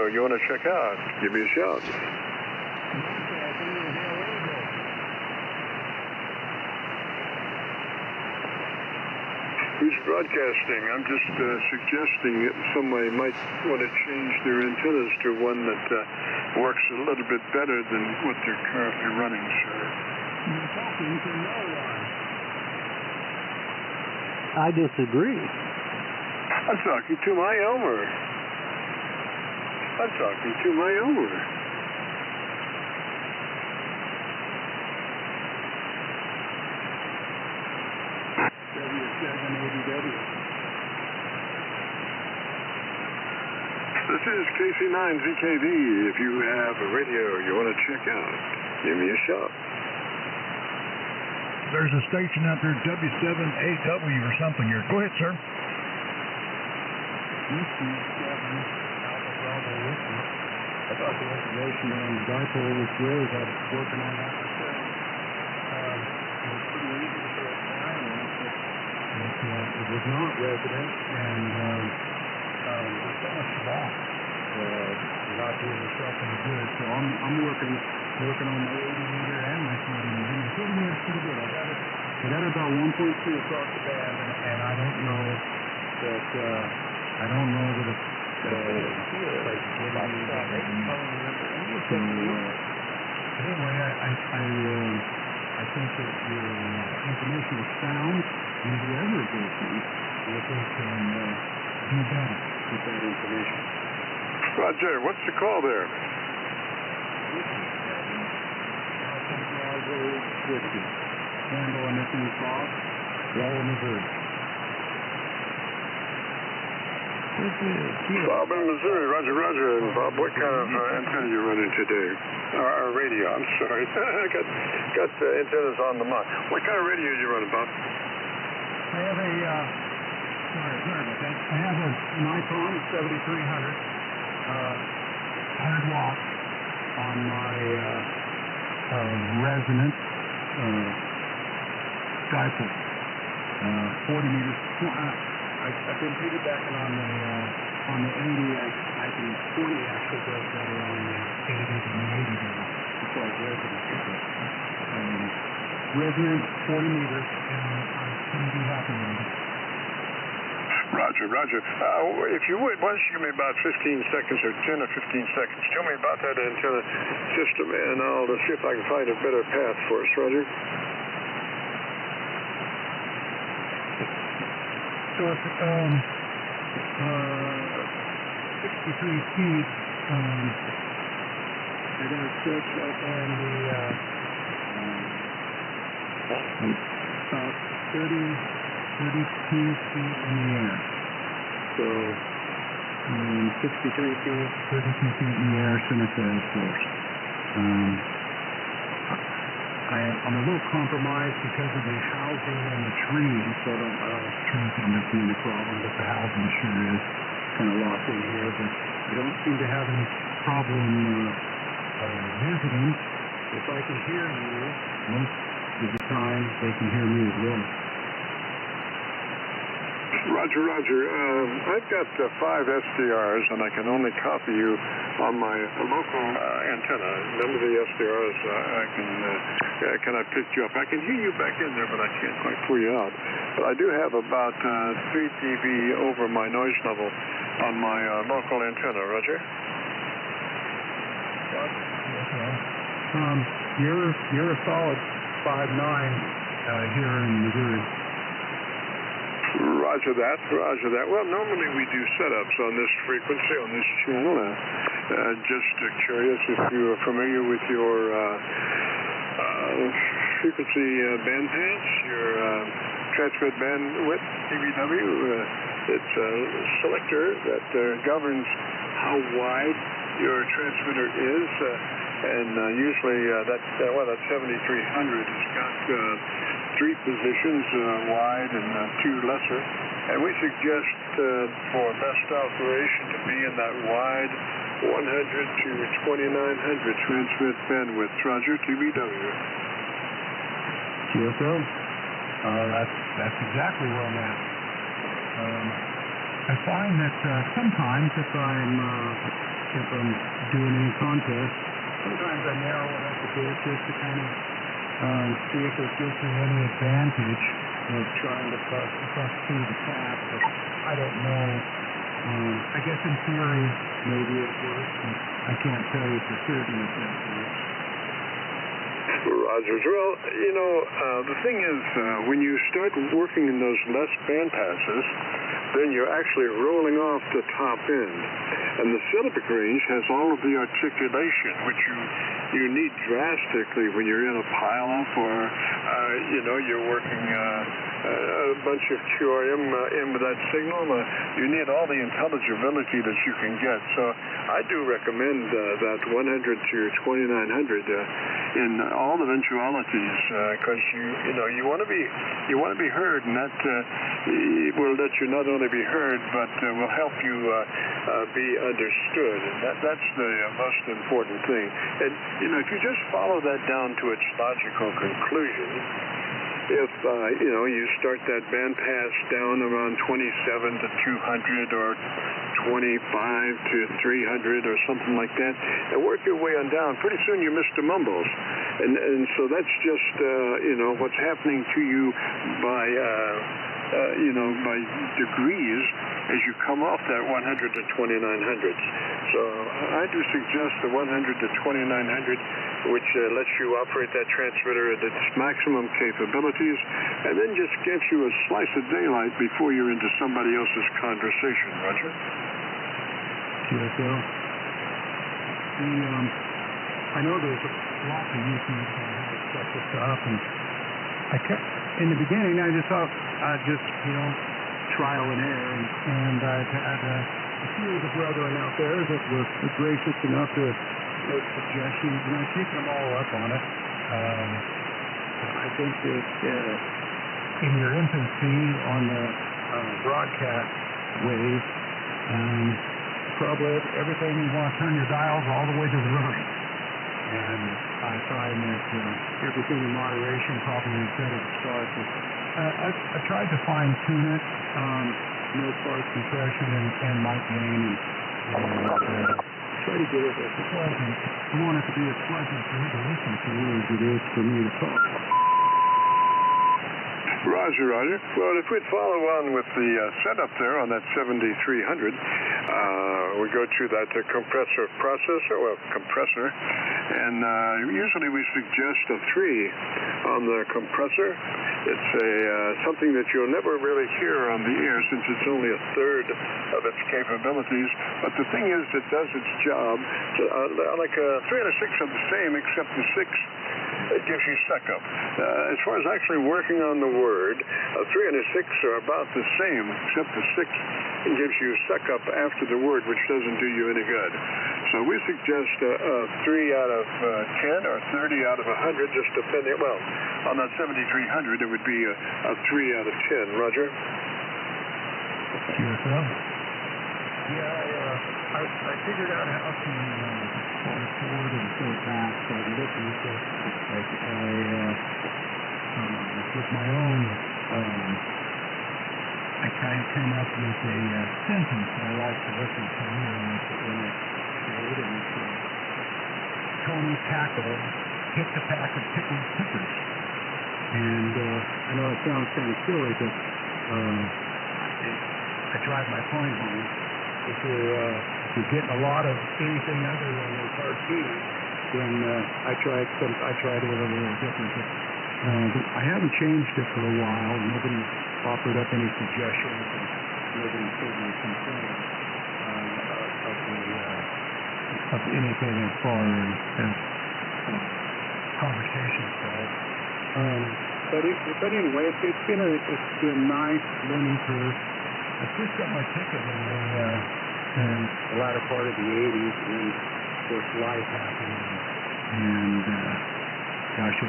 radio you want to check out, give me a shout. Who's broadcasting? I'm just suggesting that somebody might want to change their antennas to one that works a little bit better than what they're currently running, sir. You're talking to no one. I disagree. I'm talking to my Elmer. I'm talking to my Elmer. W780W. This is KC9ZKV. If you have a radio you want to check out, give me a shout. There's a station out there, W7AW or something here. Go ahead, sir. I thought the information on the dipole was great. I was working on that myself. It was pretty easy to get it. It was not resident, and there's so much to that. Not doing yourself any good. So I'm working on my 80 meter and my 40 meter. My 40 meter is pretty good. I got about 1.2 across the band, and I don't know that it's anyway, I think that your information is sound, and whoever it is, I think can do better with that information. Roger, what's the call there? Whiskey. Campbell and Nicholas Bob, Rolla, Missouri. Bob in Missouri, Roger. And Bob, what kind of antenna you running today? Radio, I'm sorry. I got antennas on the mic. What kind of radio are you running, Bob? I have a, sorry about that. I have a Nikon 7300, 100 watts on my resonant dipole, 40 meters. I've been piggybacking on the 80. I can 40 actually goes better on the 80 than the 80 does. It's like resonant. Resonant 40 meters, and I couldn't be happy with it. Roger. If you would, why don't you give me about 15 seconds or 10 or 15 seconds. Tell me about that antenna system, and I'll see if I can find a better path for us, Roger. So it's 63 feet. I got a switch and the about 32 feet in the air. So 63 feet, 32 feet in the air, center phase force. I'm a little compromised because of the housing and the trees, so I don't trees end up being a problem, but the housing sure is kind of locked in here. But I don't seem to have any problem visiting. If I can hear you, most of the time they can hear me as well. Roger. I've got 5 SDRs, and I can only copy you on my local antenna. None of the SDRs can I pick you up. I can hear you back in there, but I can't quite pull you out. But I do have about 3 dB over my noise level on my local antenna, Roger. You're a solid 5'9" here in Missouri. Roger that. Well, normally we do setups on this frequency, on this channel. Just curious if you are familiar with your frequency bandpass, your transmit bandwidth, TBW. It's a selector that governs how wide your transmitter is. And usually that 7300 has got 3 positions, wide and 2 lesser. And we suggest for best operation to be in that wide 100 to 2900 transmit bandwidth. Roger, TBW. QSO. That's exactly where I'm at. I find that sometimes if I'm if I'm doing any contests. Sometimes I narrow it up a bit just to kind of see if it gives me any advantage of trying to bust through the cap, but I don't know. I guess in theory, maybe it works, and I can't tell you for certain if that works. Roger. Well, you know, the thing is, when you start working in those less band passes, then you're actually rolling off the top end. And the syllabic range has all of the articulation, which you need drastically when you're in a pileup or, you know, you're working a bunch of QRM in with that signal. You need all the intelligibility that you can get. So I do recommend that 100 to 2900 in all eventualities, because you want to be heard, and that will let you not only be heard, but will help you be understood, and that's the most important thing. And if you just follow that down to its logical conclusion, if you start that band pass down around 27 to 200 or 25 to 300 or something like that, and work your way on down, pretty soon you miss the mumbles, and so that's just what's happening to you by by degrees as you come off that 100 to 2900s. So I do suggest the 100 to 2900, which lets you operate that transmitter at its maximum capabilities, and then just gives you a slice of daylight before you're into somebody else's conversation. Roger? QSL. I know there's lots of YouTube on how to set this up, and in the beginning, I just thought I'd just, trial and error, and I've had a few of the brethren out there that were gracious enough to make suggestions, and I've taken them all up on it. I think that in your infancy on the broadcast wave, probably everything you want to turn your dials all the way to the right. And I find that everything in moderation probably is better to start with. I tried to fine-tune it, no sparse compression and mic gain, and try to get it as pleasant. I want it to be as pleasant for you to listen to as it is for me to talk. Roger. Well, if we'd follow on with the setup there on that 7300, we go to that compressor, and usually we suggest a 3 on the compressor. It's something that you'll never really hear on the air since it's only a third of its capabilities. But the thing is, it does its job. Like a 3 and a 6 are the same, except the 6 it gives you suck-up. As far as actually working on the word, a 3 and a 6 are about the same, except the 6 gives you suck-up after the word, which doesn't do you any good. So we suggest a 3 out of 10 or 30 out of 100, just depending. Well, on that 7300, it would be a 3 out of 10. Roger? QSL? Yeah, I figured out how to pull it forward and pull it back, so I'm looking at this. With my own, I kind of came up with a sentence I like to listen to when it's good, and it's Tony Tackle picked a pack of pickled peppers. And I know it sounds kind of silly, but I drive my point home. If you're getting a lot of anything other than those hard keys, then I try to a little different. But I haven't changed it for a while. Nobody offered up any suggestions, and nobody certainly complained of anything as far as conversations go. But anyway, it's been a nice learning curve. I first got my ticket in the latter part of the 80s, and then of course life happened, and gosh,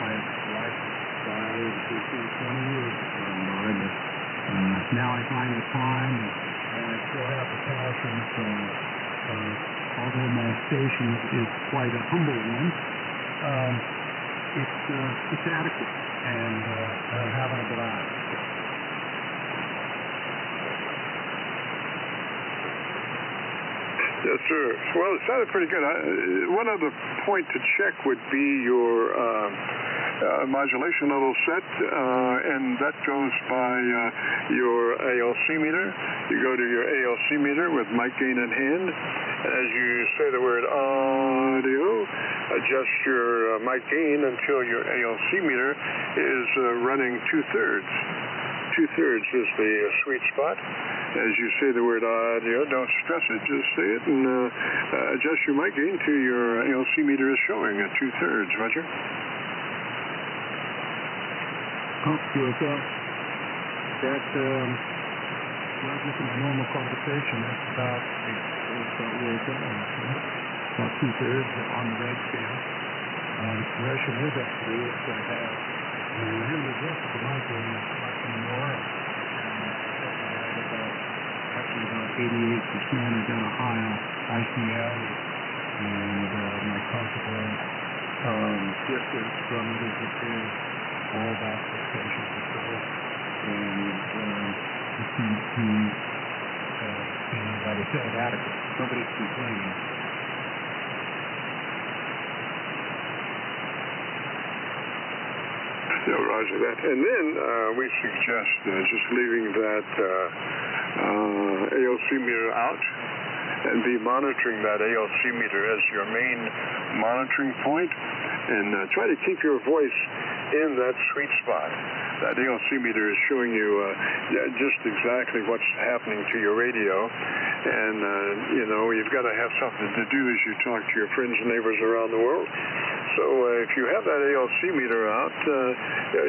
my life expired 15, 20 years gone by, but now I find the time, and I still have the passion. So although my station is quite a humble one, it's adequate, and I'm having a blast. Yes, sir. Well, it sounded pretty good. One other point to check would be your modulation level set, and that goes by your ALC meter. You go to your ALC meter with mic gain in hand. As you say the word audio, adjust your mic gain until your ALC meter is running two-thirds. Two-thirds is the sweet spot. As you say the word audio, don't stress it, just say it, and adjust your mic gain to your ALC meter is showing at two-thirds. Roger? Oh, QSL. That, well, just in a normal conversation, that's about where it's at. About two-thirds on the red scale. Correction is actually it's going to have, and I haven't adjusted the mic gain much anymore. Actually about 88%. I got a high ICL, and my comfortable distance from it is within all about 6 inches or so, and it seems to be, like I said, adequate. Nobody's complaining. No, roger that. And then we suggest just leaving that ALC meter out and be monitoring that ALC meter as your main monitoring point, and try to keep your voice in that sweet spot. That ALC meter is showing you just exactly what's happening to your radio, and you've got to have something to do as you talk to your friends and neighbors around the world. So if you have that ALC meter out,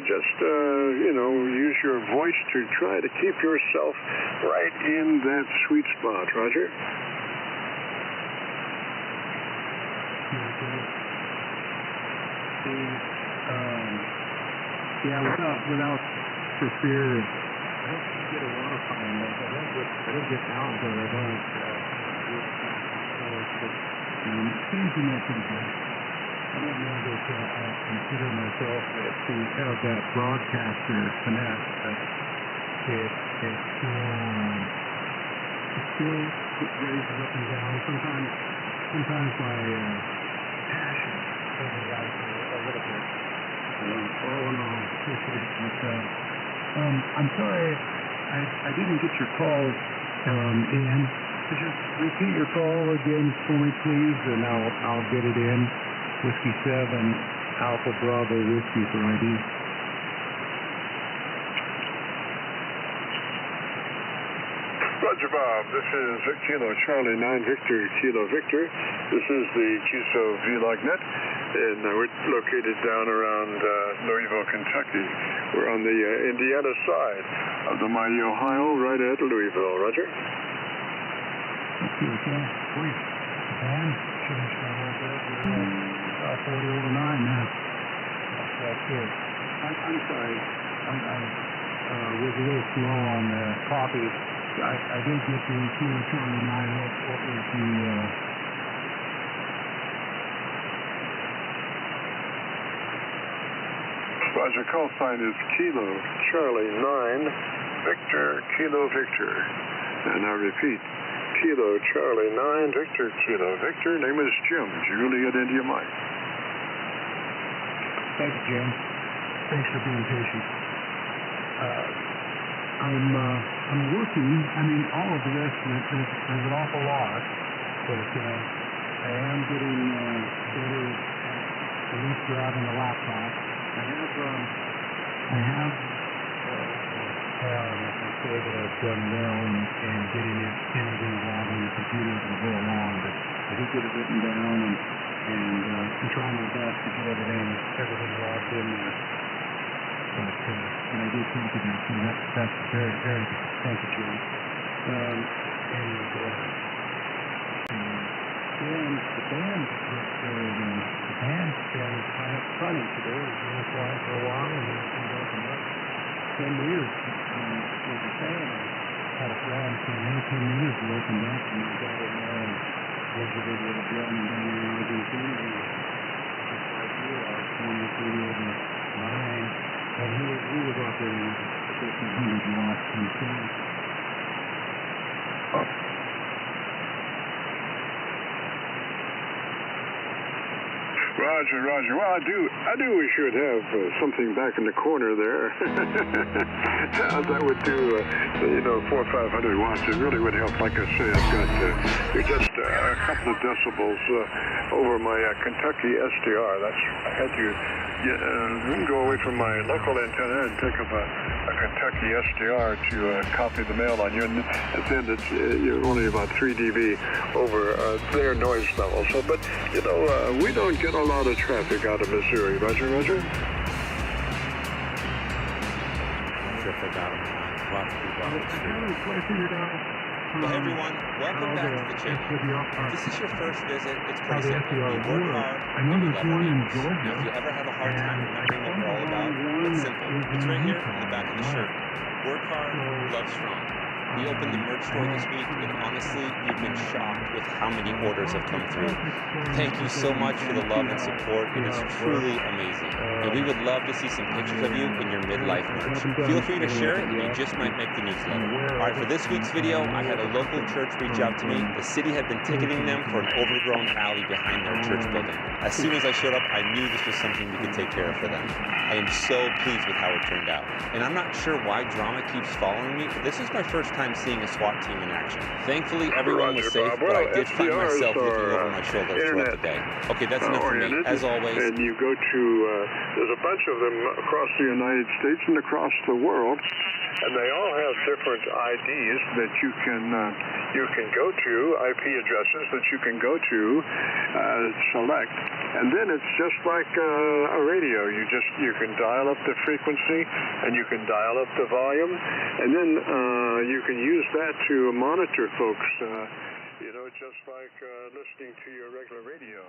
just use your voice to try to keep yourself right in that sweet spot. Roger? Yeah, without for fear, I don't get a lot of time. I don't get out there. I don't. It seems to me pretty good. I don't know that I consider myself to have that broadcaster finesse, but it still raises up and down. Sometimes my passion overrides a little bit. All in all, appreciate it. But, I'm sorry I didn't get your call, Ian. Could you repeat your call again for me, please, and I'll get it in. Whiskey 7, Alpha Bravo Whiskey for ID. Roger, Bob. This is Kilo Charlie 9 Victor Kilo Victor. This is the QSO VLogNet, and we're located down around Louisville, Kentucky. We're on the Indiana side of the mighty Ohio, right at Louisville. Roger? Okay. Please. And finish my whole bit. 40 over 9 now. That's good. I'm sorry. I was a little slow on the copy. I did get the Kilo Charlie 9. What was the... Roger, call sign is Kilo Charlie 9 Victor Kilo Victor. And I repeat, Kilo Charlie 9 Victor Kilo Victor. Name is Jim, Juliet India Mike. Thank you, Jim. Thanks for being patient. I'm working. I mean, all of the rest of it, there's an awful lot, but I am getting better at least grabbing the laptop. I can say that I've done well in getting it anything involved on the computer as we go along, but I do get it written down, and I'm trying my best to get everything logged in there. But I do think of that, so that's very, very good. Thank you, Jim. And the band's been funny today. It was really quiet for a while, and then it's been broken up. 10 years was a fan. I had a friend saying, 10 years we opened up, and we got in there and visited with a drum and down in Argentina. Just like you, I was 23 over 9. And he was operating at 1,500 watts himself. Roger, Roger. Well, I do wish you'd have something back in the corner there. That would do, 400 or 500 watts. It really would help. Like I say, I've got just a couple of decibels over my Kentucky SDR. I had to go away from my local antenna and pick up a Kentucky SDR to copy the mail on you, and then you're only about 3 dB over their noise level. So, but we don't get a lot of traffic out of Missouri. Roger, Roger. Well, hey everyone, welcome back to the channel. If this is your first visit, it's pretty simple. You work hard, and you love our videos. Now, if you ever have a hard time remembering what we're all about, it's simple. It's right here in the back of the shirt. Work hard, love strong. We opened the merch store this week, and honestly, we've been shocked with how many orders have come through. Thank you so much for the love and support. It is truly amazing. And we would love to see some pictures of you in your midlife merch. Feel free to share it, and you just might make the newsletter. All right, for this week's video, I had a local church reach out to me. The city had been ticketing them for an overgrown alley behind their church building. As soon as I showed up, I knew this was something we could take care of for them. I am so pleased with how it turned out. And I'm not sure why drama keeps following me, but this is my first time seeing a SWAT team in action. Thankfully, everyone was safe, but I did find myself looking over my shoulder throughout the day. Okay, that's enough for me. As always. And you go to, there's a bunch of them across the United States and across the world, and they all have different IDs that you can go to, IP addresses that you can go to, select, and then it's just like a radio. You can dial up the frequency, and you can dial up the volume, and then you can use that to monitor folks, just like listening to your regular radio.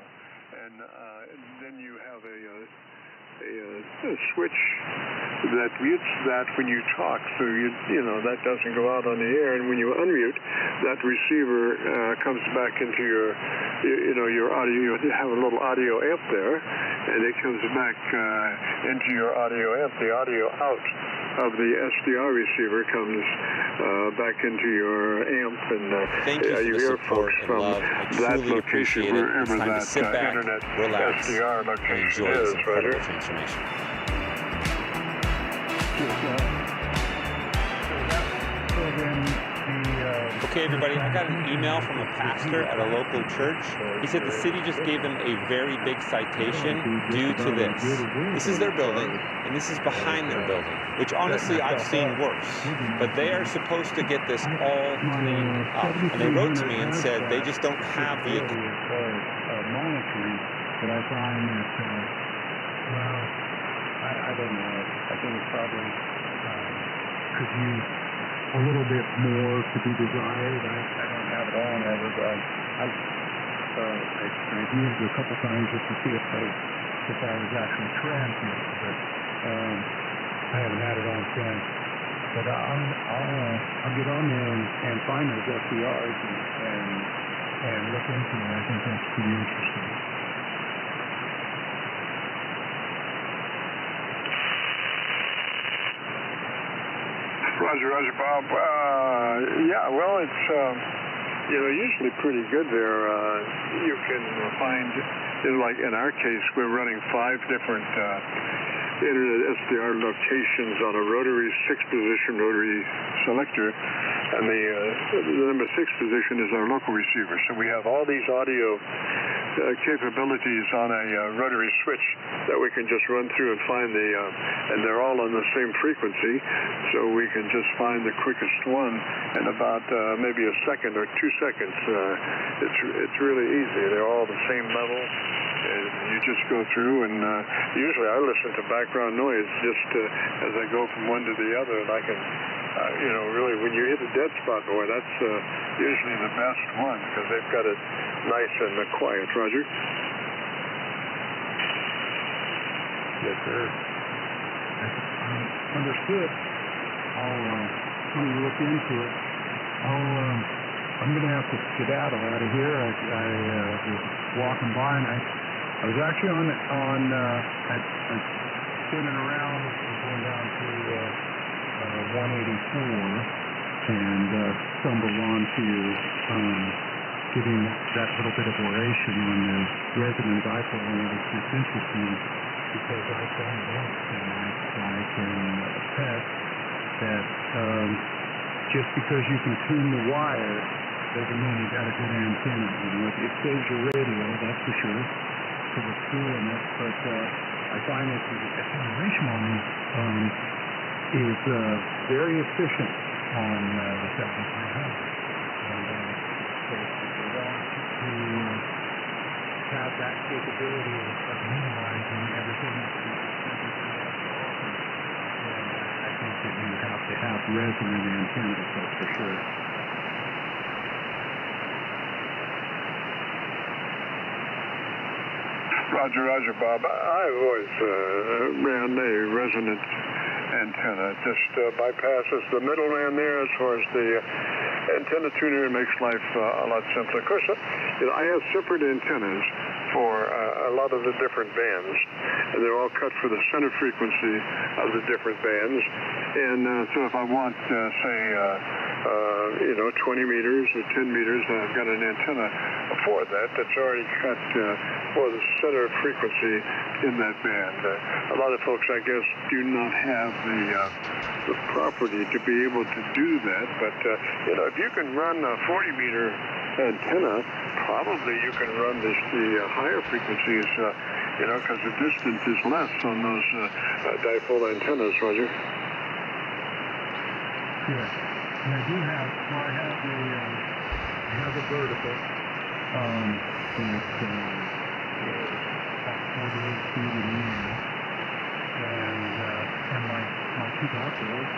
And then you have a switch that mutes that when you talk, so that doesn't go out on the air. And when you unmute, that receiver comes back into your audio. You have a little audio amp there, and it comes back into your audio amp. The audio out of the SDR receiver comes back into your amp, and thank you hear folks from that location, wherever that internet SDR location is, Roger. Transformation. Okay, everybody, I got an email from a pastor at a local church. He said the city just gave them a very big citation due to this. This is their building, and this is behind their building, which honestly I've seen worse. But they are supposed to get this all cleaned up. And they wrote to me and said they just don't have the monitoring that I find that, I don't know. I think it probably could use a little bit more to be desired. I don't have it on ever, but I've used it a couple times just to see if I was actually transmitting, but I haven't had it on since. But I'll get on there and find those SDRs and look into it. I think that's pretty interesting. Roger, Bob. Yeah, well, it's usually pretty good there. You can find, like in our case, we're running 5 different internet SDR locations on a rotary 6-position rotary selector, and the number 6 position is our local receiver. So we have all these audio capabilities on a rotary switch that we can just run through and find and they're all on the same frequency, so we can just find the quickest one in about maybe a second or 2 seconds. It's really easy. They're all the same level, and you just go through, and usually I listen to background noise just as I go from one to the other, and I can really, when you hit a dead spot, boy, that's usually the best one, because they've got it nice and quiet. Roger? Yes, sir. Understood. I'll look into it. I'm going to have to skedaddle out of here. I was walking by, and I was actually on spinning around, going down to 184, and stumbled onto giving that little bit of oration on the resonant dipole, and it was just interesting because I found out, and I can attest that just because you can tune the wire doesn't mean you got a good antenna. You know, it saves your radio, that's for sure, for the tooling it, but I find that the attenuation on these is very efficient on the 7300. And so if you want to have that capability of minimizing everything that the 7300 has to offer, then I think that you have to have resonant antennas, that's for sure. Roger, Bob. I've always ran a resonant antenna. It just bypasses the middleman there as far as the antenna tuner. It makes life a lot simpler. Of course, I have separate antennas for a lot of the different bands, and they're all cut for the center frequency of the different bands. And so if I want, say, 20 meters or 10 meters, I've got an antenna for that that's already cut for the center frequency in that band. A lot of folks, I guess, do not have the property to be able to do that, but if you can run a 40-meter antenna, probably you can run the higher frequencies, because the distance is less on those dipole antennas, Roger. Yes, and I do have, I have a vertical, it's about 48 feet in the air, and my two dipoles,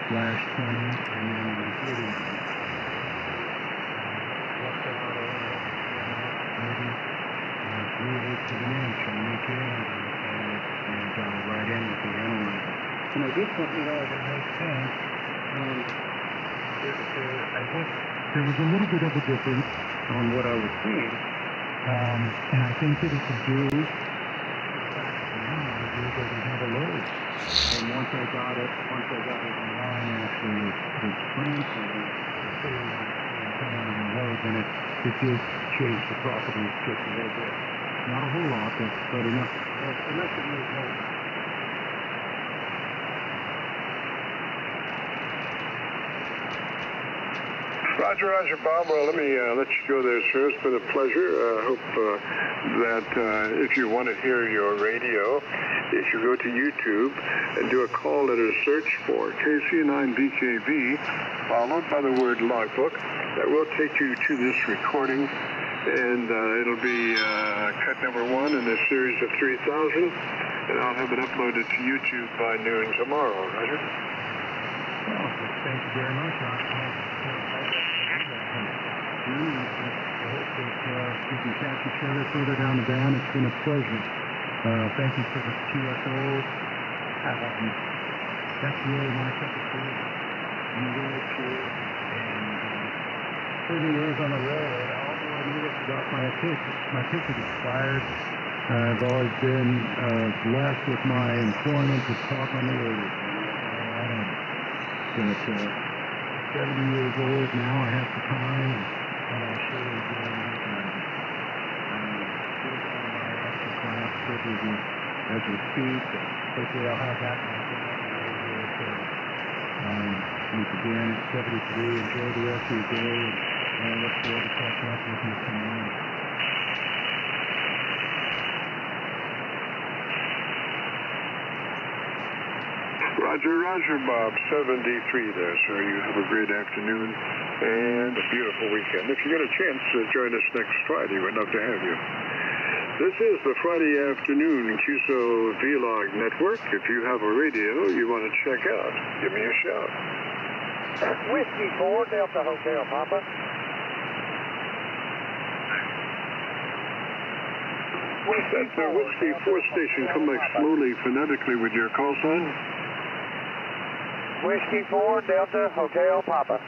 my 80-meter/20, and then the 40-meter. Left out maybe 3/8 of an inch on each end, and got it right in with the analyzer. And I just want that makes sense. I think there was a little bit of a difference on what I was seeing, and I think that it could do the fact that the analyzer doesn't have a load. And once I got it online, actually, the transmitter, the antenna and the load, then it did change the properties just a little bit. Not a whole lot, but enough to make note. Roger, Bob. Well, let me let you go there, sir. It's been a pleasure. I hope that if you want to hear your radio, if you go to YouTube and do a call letter search for KC9BKV, followed by the word logbook, that will take you to this recording, and it'll be cut number 1 in this series of 3,000, and I'll have it uploaded to YouTube by noon tomorrow, Roger. Well, thank you very much. I hope that we can catch each other further down the band. It's been a pleasure. Thank you for the QSOs. That's really my cup of tea. I'm really sure. And 30 years on the road, although I never forgot my ticket expired. I've always been blessed with my employment to talk on the radio. But 70 years old now, I have the time, and I sure enjoy it. My extra class privileges as we speak. Hopefully I'll have that once again, 73. Enjoy the rest of your day, and I look forward to catching up with you tomorrow. Roger, Bob, 73 there, sir. You have a great afternoon and a beautiful weekend. If you get a chance to join us next Friday, we'd love to have you. This is the Friday afternoon QSO Vlog Network. If you have a radio you want to check out, give me a shout. Whiskey 4, Delta Hotel, Papa. That's a Whiskey 4 station. Come back slowly, phonetically with your call sign. Whiskey 4, Delta Hotel, Papa.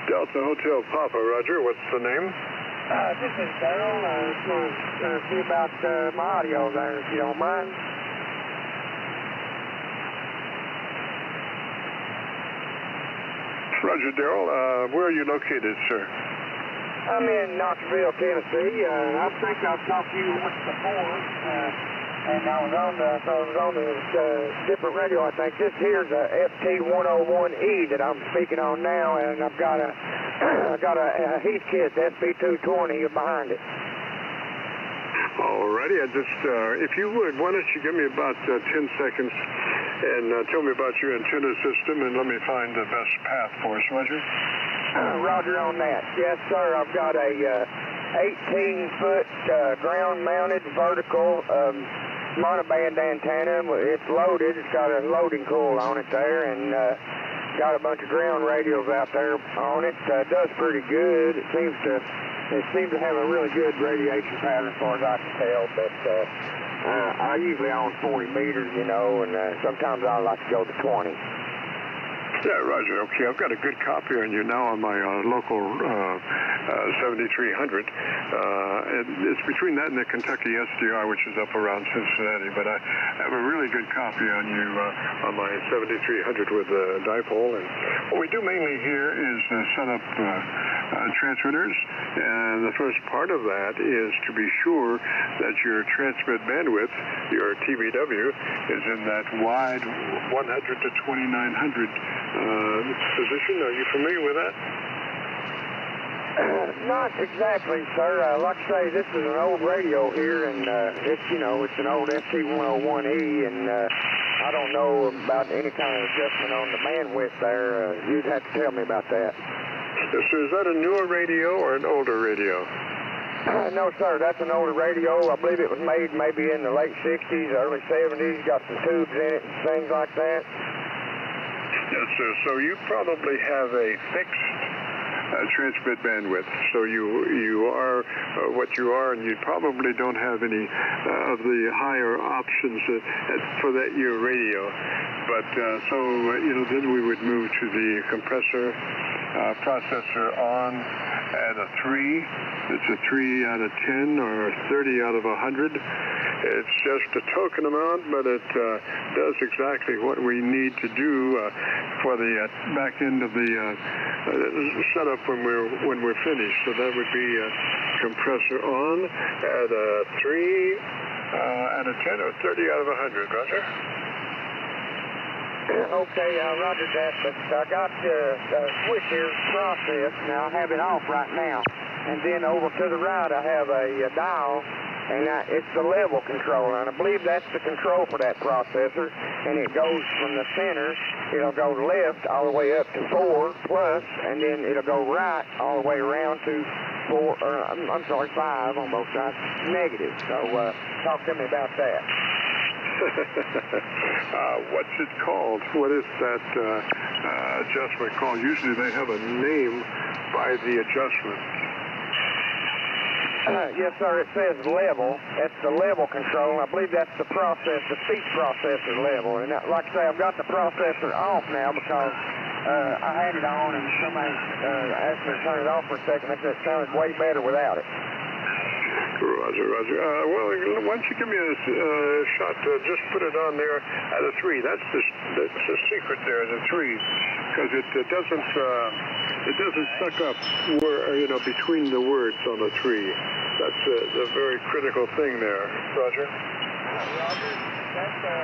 Delta Hotel Papa, Roger. What's the name? This is Daryl. See about my audio there, if you don't mind. Roger, Daryl. Where are you located, sir? I'm in Knoxville, Tennessee. I think I've talked to you once before, and I was on the different radio. I think this here's a FT101E that I'm speaking on now, and I've got a Heathkit SB220 behind it. Alrighty, if you would, why don't you give me about 10 seconds and tell me about your antenna system and let me find the best path for us, Roger? Roger on that. Yes, sir. I've got a 18-foot ground-mounted vertical monoband antenna. It's loaded. It's got a loading coil on it there, and got a bunch of ground radios out there on it. Does pretty good. It seems to have a really good radiation pattern as far as I can tell, but I usually own 40 meters, you know, and sometimes I like to go to 20. Yeah, Roger. Okay, I've got a good copy on you now on my local 7300. It's between that and the Kentucky SDR, which is up around Cincinnati, but I have a really good copy on you on my 7300 with a dipole. And what we do mainly here is set up transmitters, and the first part of that is to be sure that your transmit bandwidth, your TBW, is in that wide 100 to 2900 position. Are you familiar with that? Not exactly, sir. Like I say, this is an old radio here, and it's an old FT101E, and I don't know about any kind of adjustment on the bandwidth there. You'd have to tell me about that. So is that a newer radio or an older radio? No, sir. That's an older radio. I believe it was made maybe in the late 60s, early 70s. Got some tubes in it and things like that. Yes, sir. So you probably have a fixed transmit bandwidth. So you are what you are, and you probably don't have any of the higher options for that year radio. But then we would move to the compressor processor on at a 3. It's a 3 out of 10 or 30 out of 100. It's just a token amount, but it does exactly what we need to do for the back end of the setup when we're finished. So that would be compressor on at a 3 out of 10 or 30 out of 100. Roger. Okay, roger that, but I got the switch here processed. Now I have it off right now. And then over to the right I have a dial, and it's the level control. And I believe that's the control for that processor. And it goes from the center, it'll go left all the way up to 4 plus, and then it'll go right all the way around to 5 on both sides, negative. So talk to me about that. What's it called? What is that adjustment called? Usually they have a name by the adjustment. Yes, sir. It says level. That's the level control. I believe that's the speech processor level. And like I say, I've got the processor off now because I had it on and somebody asked me to turn it off for a second. I said it sounded way better without it. Roger. Well, why don't you give me a shot? Just put it on there at a 3. That's the secret there, the 3, because it doesn't suck up between the words on the 3. That's the very critical thing there, Roger. Roger, that's a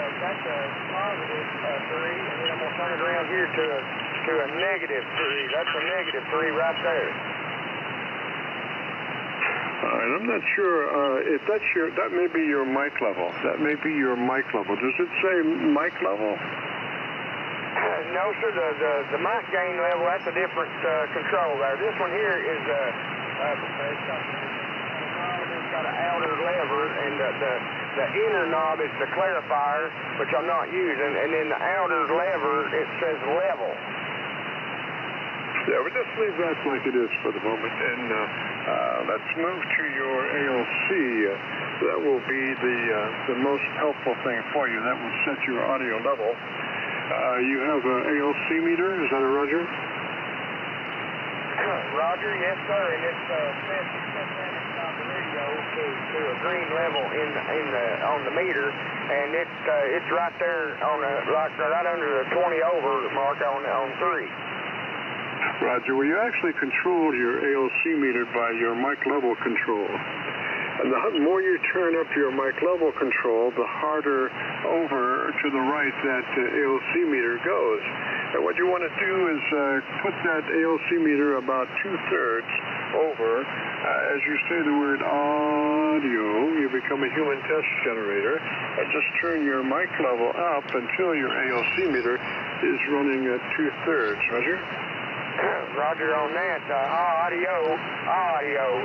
positive 3, and then I'm gonna turn it around here to a negative 3. That's a negative 3 right there. All right, I'm not sure if that may be your mic level. That may be your mic level. Does it say mic level? No, sir. The mic gain level, that's a different control there. This one here is it's got an outer lever, and the inner knob is the clarifier, which I'm not using, and then the outer lever, it says level. Yeah, we'll just leave that like it is for the moment, and let's move to your ALC. That will be the most helpful thing for you. That will set your audio level. You have an ALC meter, is that a Roger? Roger, yes, sir, and it's set on the radio to a green level on the meter, and it's right there on right under the 20 over mark on 3. Roger. Well, you actually control your ALC meter by your mic level control. And the more you turn up your mic level control, the harder over to the right that ALC meter goes. And what you want to do is put that ALC meter about 2/3 over. As you say the word audio, you become a human test generator, and just turn your mic level up until your ALC meter is running at 2/3. Roger? Roger on that. Audio.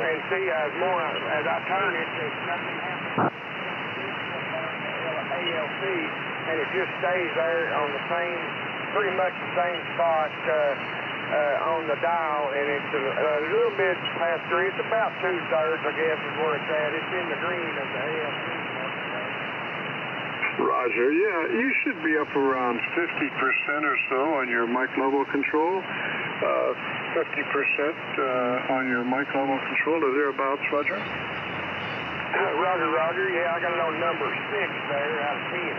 And see, as I turn it, there's nothing happens. ALC, and it just stays there on the same, pretty much the same spot on the dial, and it's a little bit past 3. It's about 2/3, I guess, is where it's at. It's in the green of the ALC. Roger, yeah, you should be up around 50% or so on your mic level control. 50% on your mic level control, or thereabouts, Roger? Roger, yeah, I got it on number 6 there out of 10.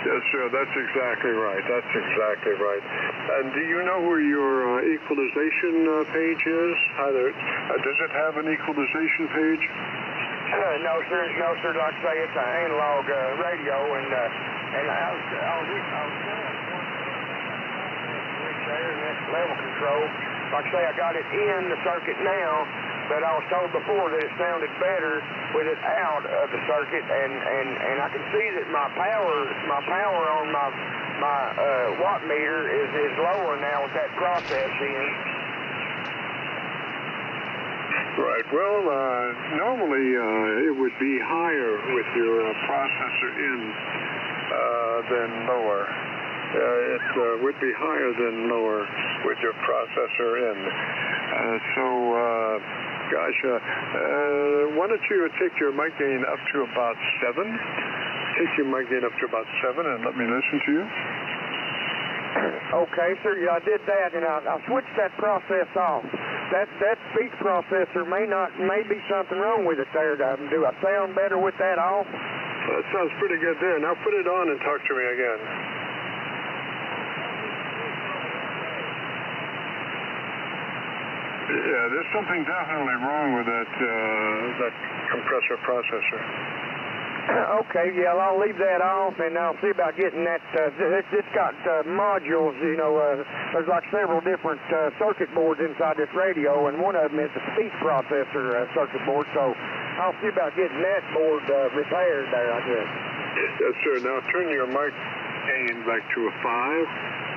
Yes, sir, that's exactly right. And do you know where your equalization page is? Does it have an equalization page? No, sir. Like I say, it's an analog radio, and I was there, and that's level control. Like I say, I got it in the circuit now, but I was told before that it sounded better with it out of the circuit, and I can see that my power on my watt meter is lower now with that process in. Right. Well, normally it would be higher with your processor in than lower. It would be higher than lower with your processor in. Why don't you take your mic gain up to about 7? Take your mic gain up to about 7 and let me listen to you. Okay, sir. Yeah, I did that, and I switched that process off. That speech processor may be something wrong with it there. Do I sound better with that off? That sounds pretty good there. Now put it on and talk to me again. Yeah, there's something definitely wrong with that compressor processor. Okay, yeah, I'll leave that off, and I'll see about getting that. It's got modules, there's like several different circuit boards inside this radio, and one of them is the speech processor circuit board, so I'll see about getting that board repaired there, I guess. Yes, sir. Now turn your mic gain back to a 5.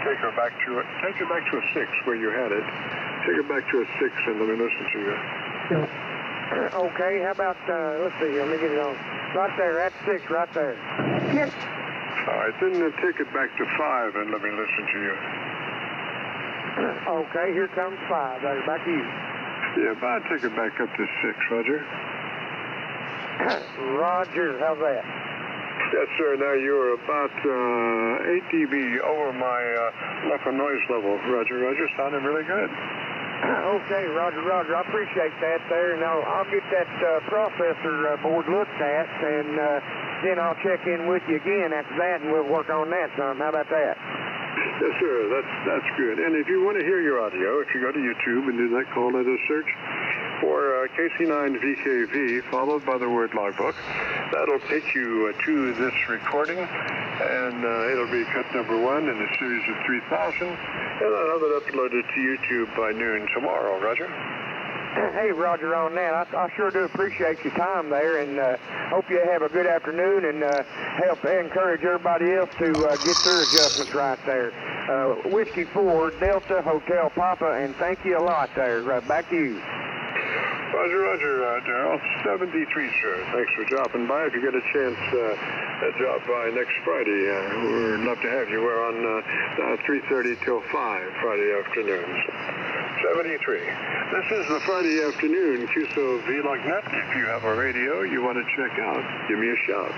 Take it back to a 6 where you had it. Take it back to a 6 and let me listen to you. Okay, how about, let's see, let me get it on. Right there, that's 6 right there. Yes. All right, then take it back to 5 and let me listen to you. Okay, here comes 5. There, back to you. Yeah, but I'd take it back up to 6, Roger. Roger, how's that? Yes, sir. Now you're about 8 dB over my local noise level. Roger, sounding really good. Okay, Roger. I appreciate that there. Now, I'll get that processor board looked at, and then I'll check in with you again after that, and we'll work on that some. How about that? Yes, sir. That's good. And if you want to hear your audio, if you go to YouTube and do that, call it a search for KC9VKV, followed by the word logbook. That'll take you to this recording, and it'll be cut number 1 in a series of 3,000, and I'll have it uploaded to YouTube by noon tomorrow, Roger. Hey, Roger, on that. I sure do appreciate your time there, and hope you have a good afternoon, and help encourage everybody else to get their adjustments right there. Whiskey 4, Delta, Hotel Papa, and thank you a lot there. Back to you. Roger, Darrell. 73, sir. Thanks for dropping by. If you get a chance, drop by next Friday. We'd love to have you. We're on 3:30 till 5 Friday afternoons. 73. This is the Friday afternoon QSO VLogNet. If you have a radio you want to check out, give me a shout.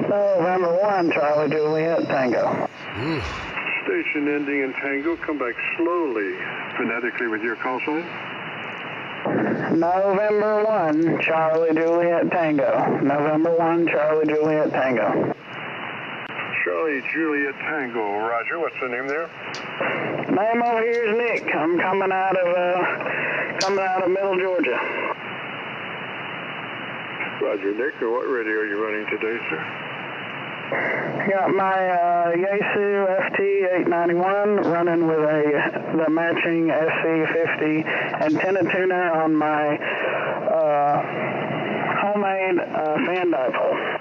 November 1, Charlie Juliet Tango. Station ending in Tango. Come back slowly, phonetically with your call sign. November 1, Charlie Juliet Tango. November 1, Charlie Juliet Tango. Charlie Charlie Juliet Tango. Roger, what's the name there? Name over here is Nick. I'm coming out of Middle Georgia. Roger, Nick. What radio are you running today, sir? Got my Yaesu FT891 running with the matching SC50 antenna tuner on my homemade fan dipole.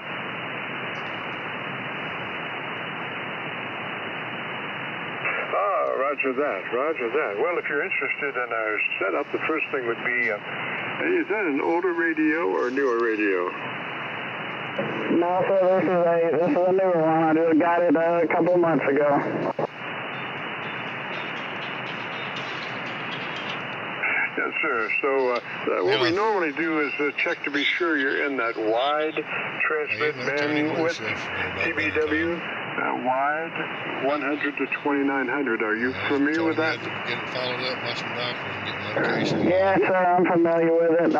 Roger that. Well, if you're interested in our setup, the first thing would be, is that an older radio or a newer radio? No, sir, this is a newer one. I just got it a couple of months ago. Yes, sir. So what we normally do is check to be sure you're in that wide transmit bandwidth, TBW, wide 100 to 2900. Are you familiar with that? Get it followed up by some doctors and get medication. Yeah, sir, I'm familiar with it.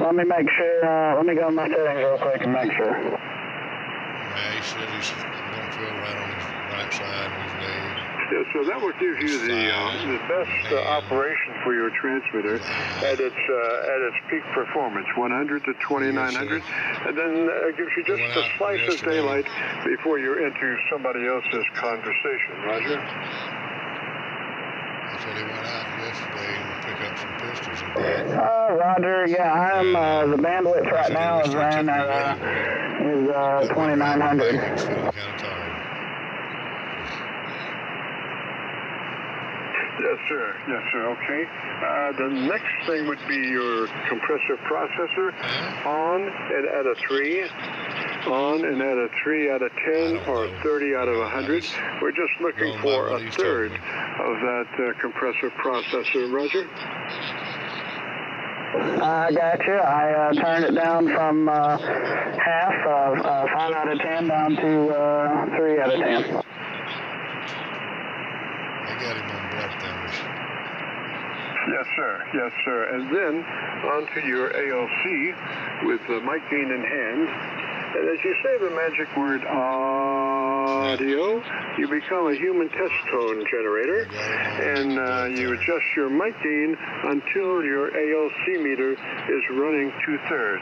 Let me make sure, let me go in my settings real quick and make sure. Yeah, he said he's going to feel right on his right side of his leg. Yeah, so that will give you the best operation for your transmitter at its peak performance, 100 to 2900, and then gives you just the slightest daylight before you're into somebody else's conversation. Roger? I said he went out yesterday and picked up some pistols and bags. Roger, yeah, I'm, the bandwidth right now is running is 2900. He's feeling kind of tired. Yes, sir, okay. The next thing would be your compressor processor on and at a 3 out of 10 or 30 out of 100. We're just looking for a third of that compressor processor. Roger? I got you. I turned it down from half of 5 out of 10 down to 3 out of 10. I got him on blood thinners. Yes, sir. And then onto your ALC with the mic gain in hand. And as you say the magic word audio, you become a human test tone generator, and you adjust your mic gain until your ALC meter is running 2/3.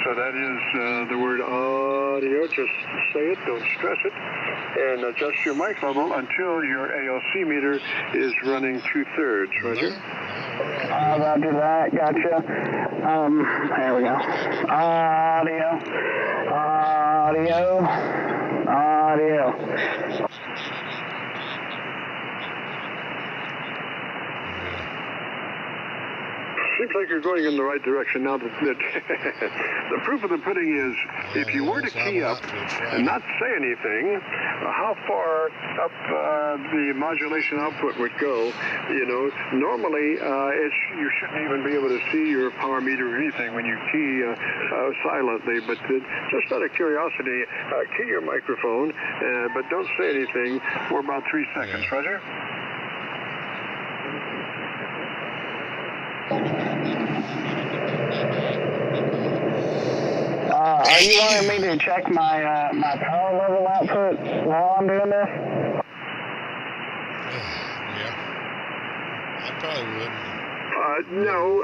So that is the word audio. Just say it, don't stress it, and adjust your mic level until your ALC meter is running 2/3. Roger? Roger that. Gotcha. Here we go. Audio. Seems like you're going in the right direction now. That the proof of the pudding is, if you were to key up and not say anything, how far up the modulation output would go. You know, normally you shouldn't even be able to see your power meter or anything when you key silently. But just out of curiosity, key your microphone, but don't say anything for about 3 seconds. Roger? Are you wanting me to check my my power level output while I'm doing this? Yeah. I probably would. No,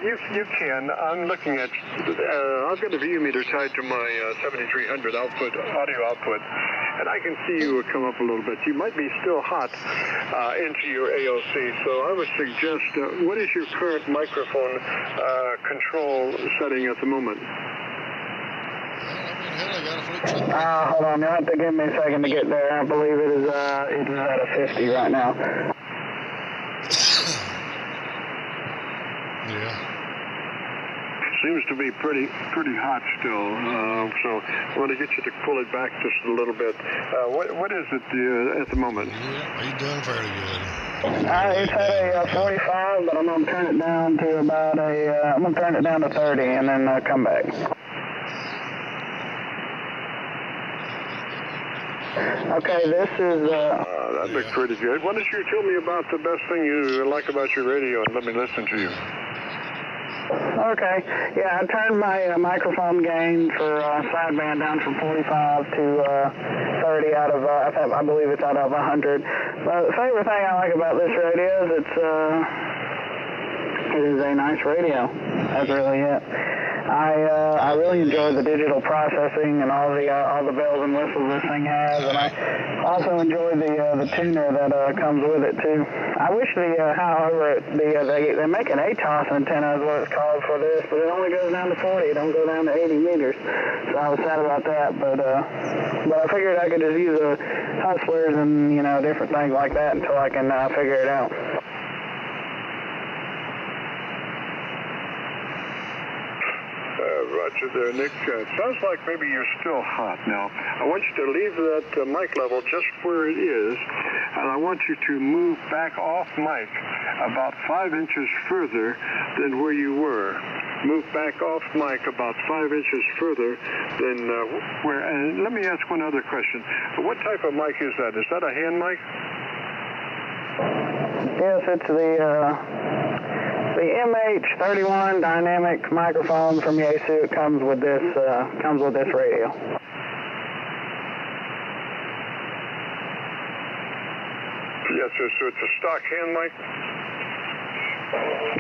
you can. I'm looking at, I've got a VU meter tied to my 7300 output, audio output, and I can see you come up a little bit. You might be still hot into your ALC, so I would suggest, what is your current microphone control setting at the moment? Hold on, you'll have to give me a second to get there. I believe it is at a 50 right now. Yeah. Seems to be pretty hot still, so I want to get you to pull it back just a little bit. What is it at the moment? Yeah, he's doing fairly good. It's at a 45, but I'm gonna turn it down to about I'm gonna turn it down to 30 and then come back. Okay, this is that looks pretty good. Why don't you tell me about the best thing you like about your radio and let me listen to you? Okay. Yeah, I turned my microphone gain for sideband down from 45 to 30 out of, I believe it's out of 100. But the favorite thing I like about this radio is it is a nice radio. That's really it. I really enjoy the digital processing and all the bells and whistles this thing has, and I also enjoy the tuner that comes with it too. I wish however, they make an ATOS antenna is what it's called for this, but it only goes down to 40. It don't go down to 80 meters. So I was sad about that, but I figured I could just use hustlers and different things like that until I can figure it out. Roger there, Nick. Sounds like maybe you're still hot now. I want you to leave that mic level just where it is, and I want you to move back off mic about 5 inches further than where you were. Move back off mic about 5 inches further than where. And let me ask one other question. What type of mic is that? Is that a hand mic? Yes, it's the MH31 dynamic microphone from Yaesu. It comes with this radio. Yes, sir. So it's a stock hand mic?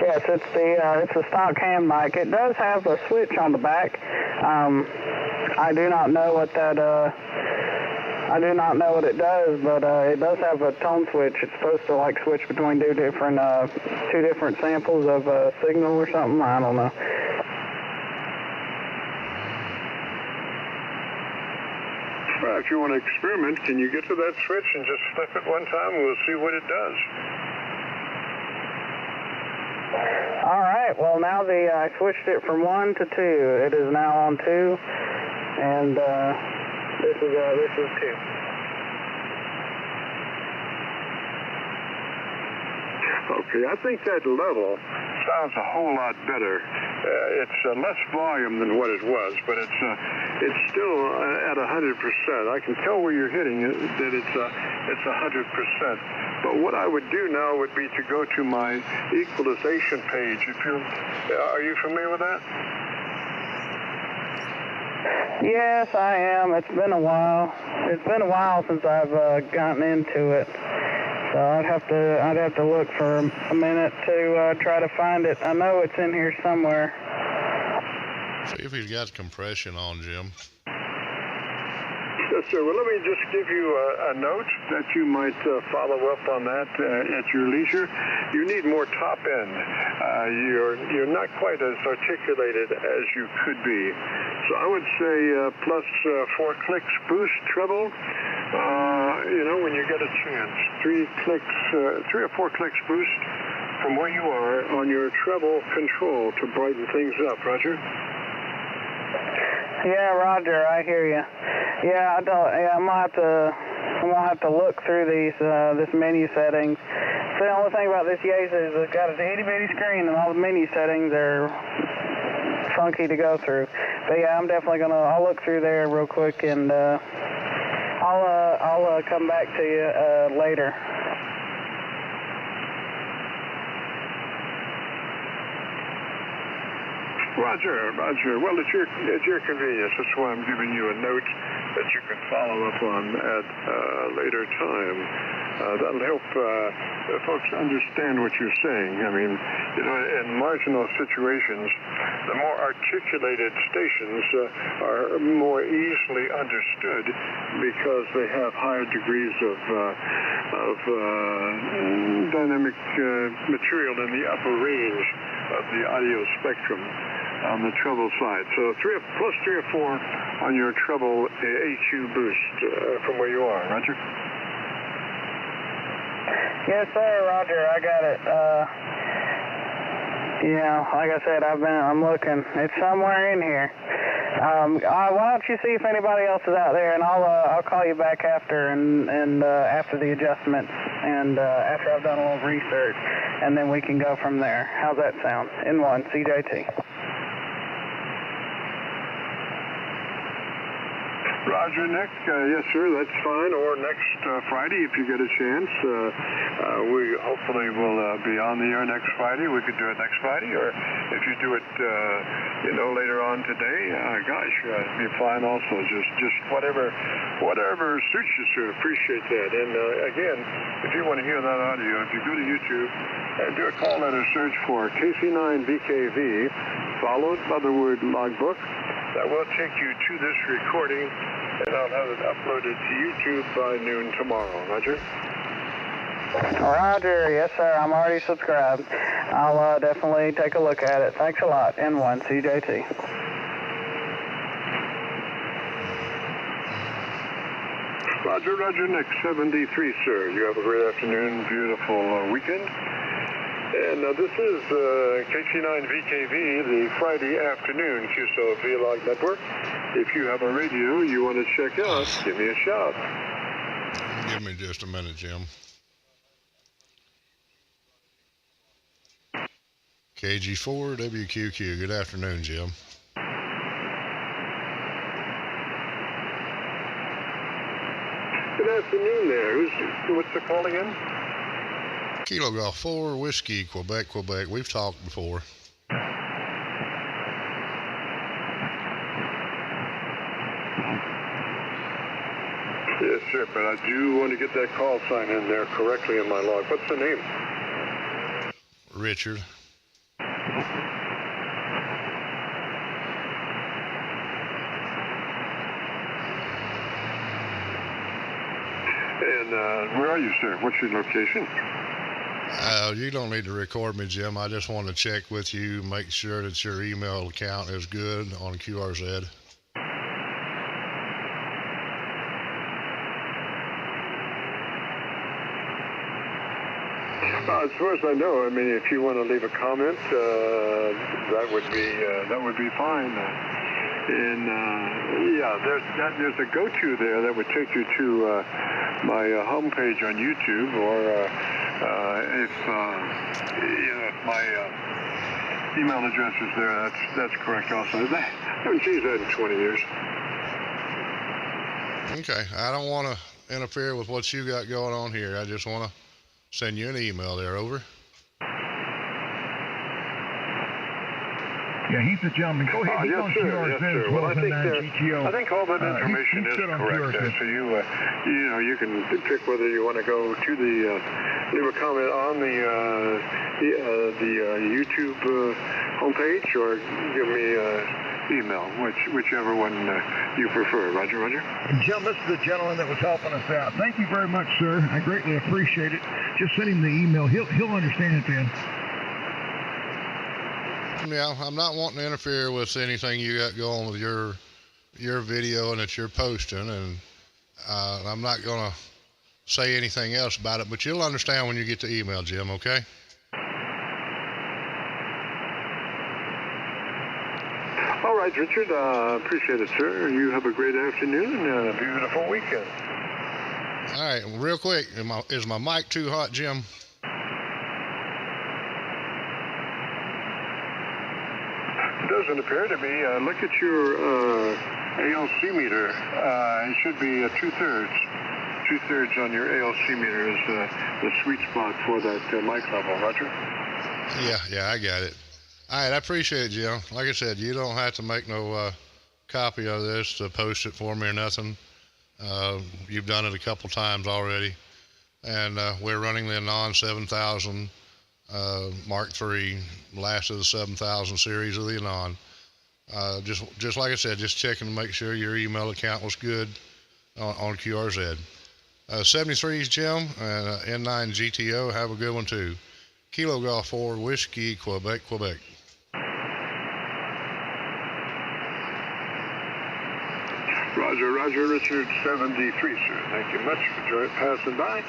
Yes, it's a stock hand mic. It does have a switch on the back. I do not know what it does, but it does have a tone switch. It's supposed to switch between two different samples of signal or something. I don't know. Well, if you want to experiment, can you get to that switch and just flip it one time? We'll see what it does. All right. Well, now I switched it from 1 to 2. It is now on 2, and this is 2. Okay, I think that level sounds a whole lot better. It's less volume than what it was, but it's still at 100%. I can tell where you're hitting it, that it's 100%. But what I would do now would be to go to my equalization page. Are you familiar with that? Yes, I am. It's been a while. It's been a while since I've gotten into it. So I'd have to look for a minute to try to find it. I know it's in here somewhere. See if he's got compression on, Jim. Yes, sir. Well, let me just give you a note that you might follow up on that at your leisure. You need more top end. You're not quite as articulated as you could be. So I would say plus 4 clicks boost treble. When you get a chance, 3 or 4 clicks boost from where you are on your treble control to brighten things up. Roger? Yeah, Roger, I hear you. Yeah, I'm gonna have to look through this menu settings. The only thing about this Yaesu is it's got an itty-bitty screen, and all the menu settings are funky to go through. But yeah, I'm definitely I'll look through there real quick, and I'll come back to you later. Roger. Well, it's your convenience. That's why I'm giving you a note that you can follow up on at a later time. That'll help folks understand what you're saying. I mean, in marginal situations, the more articulated stations are more easily understood because they have higher degrees of dynamic material in the upper range of the audio spectrum on the treble side. So plus 3 or 4 on your treble AQ boost from where you are. Roger? Yes, sir, Roger. I got it. Like I said, I'm looking. It's somewhere in here. Why don't you see if anybody else is out there, and I'll call you back after after the adjustments and after I've done a little research, and then we can go from there. How's that sound? N1 CJT. Roger, Nick. Yes, sir, that's fine. Or next Friday, if you get a chance. We hopefully will be on the air next Friday. We could do it next Friday. Or if you do it, later on today, gosh, it'd be fine also. Just whatever suits you, sir. Appreciate that. And again, if you want to hear that audio, if you go to YouTube and do a call letter search for KC9VKV, followed by the word logbook, that will take you to this recording, and I'll have it uploaded to YouTube by noon tomorrow. Roger? Roger. Yes, sir. I'm already subscribed. I'll definitely take a look at it. Thanks a lot. N1 CJT. Roger, Nick, 73, sir. You have a great afternoon, beautiful weekend. And this is KC9VKV, the Friday afternoon QSO Vlog Network. If you have a radio you want to check out, give me a shout. Give me just a minute, Jim. KG4 WQQ. Good afternoon, Jim. Good afternoon there. What's the call again? Kilo Golf 4 Whiskey, Quebec. We've talked before. Yes, sir, but I do want to get that call sign in there correctly in my log. What's the name? Richard. And where are you, sir? What's your location? You don't need to record me, Jim. I just want to check with you, make sure that your email account is good on QRZ. As far as I know, I mean, if you want to leave a comment, that would be fine. And yeah, there's a go-to there that would take you to my homepage on YouTube, or if my email address is there, that's correct also. I haven't changed that in 20 years. Okay, I don't want to interfere with what you got going on here. I just want to send you an email there. Over. Yeah, he's a gentleman. Go ahead. Yes, sir. Well, I think all that information is correct. So you can pick whether you want to go to leave a comment on the YouTube homepage, or give me email, whichever one you prefer. Roger. And Jim, this is the gentleman that was helping us out. Thank you very much, sir. I greatly appreciate it. Just send him the email. He'll understand it then. Yeah, I'm not wanting to interfere with anything you got going with your video and that you're posting, and I'm not going to say anything else about it, but you'll understand when you get the email, Jim, okay? All right, Richard, appreciate it, sir. You have a great afternoon and a beautiful weekend. All right, real quick, is my mic too hot, Jim? Doesn't appear to be. Look at your ALC meter. It should be 2/3. 2/3 on your ALC meter is the sweet spot for that mic level. Roger? Yeah, I got it. All right, I appreciate it, Jim. Like I said, you don't have to make no copy of this to post it for me or nothing. You've done it a couple times already. And we're running the Anon 7000 Mark III, last of the 7000 series of the Anon. Just like I said, just checking to make sure your email account was good on QRZ. 73's Jim, and N9 GTO, have a good one too. Kilo Golf 4 Whiskey, Quebec. Roger, Richard 73, sir. Thank you much for passing by.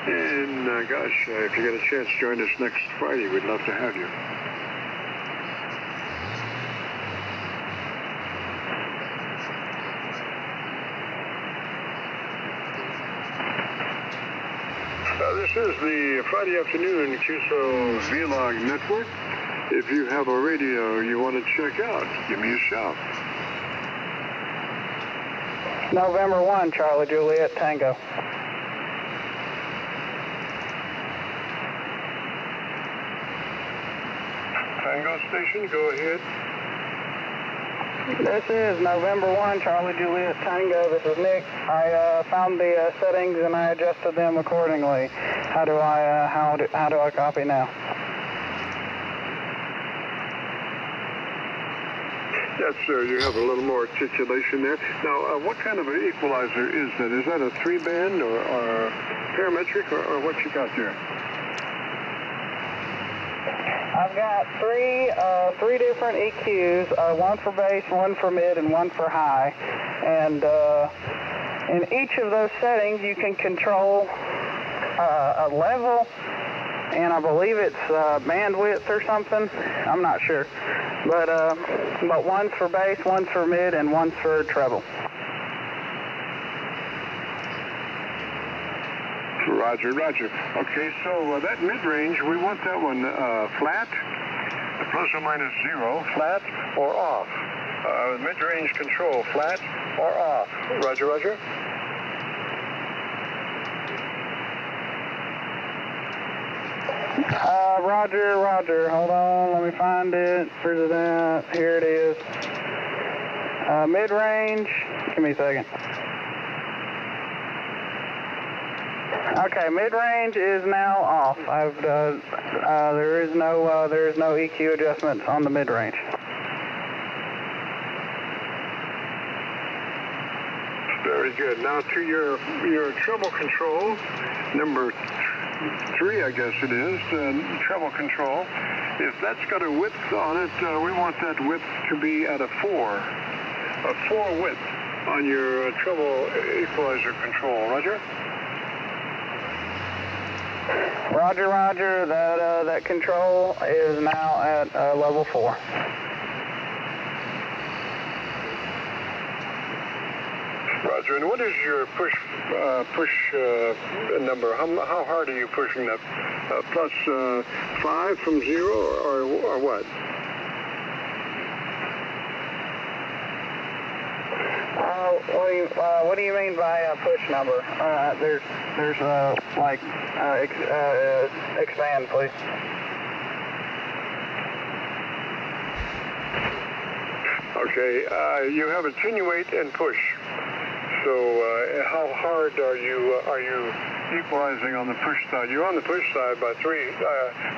And gosh, if you get a chance, join us next Friday. We'd love to have you. This is the Friday afternoon QSO Vlog Network. If you have a radio you want to check out, give me a shout. November 1, Charlie Juliet Tango. Tango station, go ahead. This is November 1, Charlie Juliet Tango. This is Nick. I found the settings and I adjusted them accordingly. How do I copy now? Yes, sir. You have a little more articulation there. Now, what kind of an equalizer is that? Is that a 3-band or parametric or what you got there? I've got three different EQs, one for bass, one for mid, and one for high. And in each of those settings, you can control a level, and I believe it's bandwidth or something. I'm not sure. But one's for bass, one's for mid, and one's for treble. Roger, roger. Okay, so that mid-range, we want that one flat, plus or minus 0, flat or off. Mid-range control, flat or off. Roger, roger. Roger, roger. Hold on, let me find it. Where's it at? Here it is. Mid-range. Give me a second. Okay, mid-range is now off. There is no EQ adjustments on the mid-range. Very good. Now to your treble control, number 3, I guess it is, treble control. If that's got a width on it, we want that width to be at a 4 width on your treble equalizer control. Roger? Roger, roger. That control is now at level 4. Roger. And what is your push number? How hard are you pushing that? Plus 5 from 0 or what? What do you mean by push number? There's expand, please. Okay, you have attenuate and push. So how hard are you equalizing on the push side? You're on the push side by 3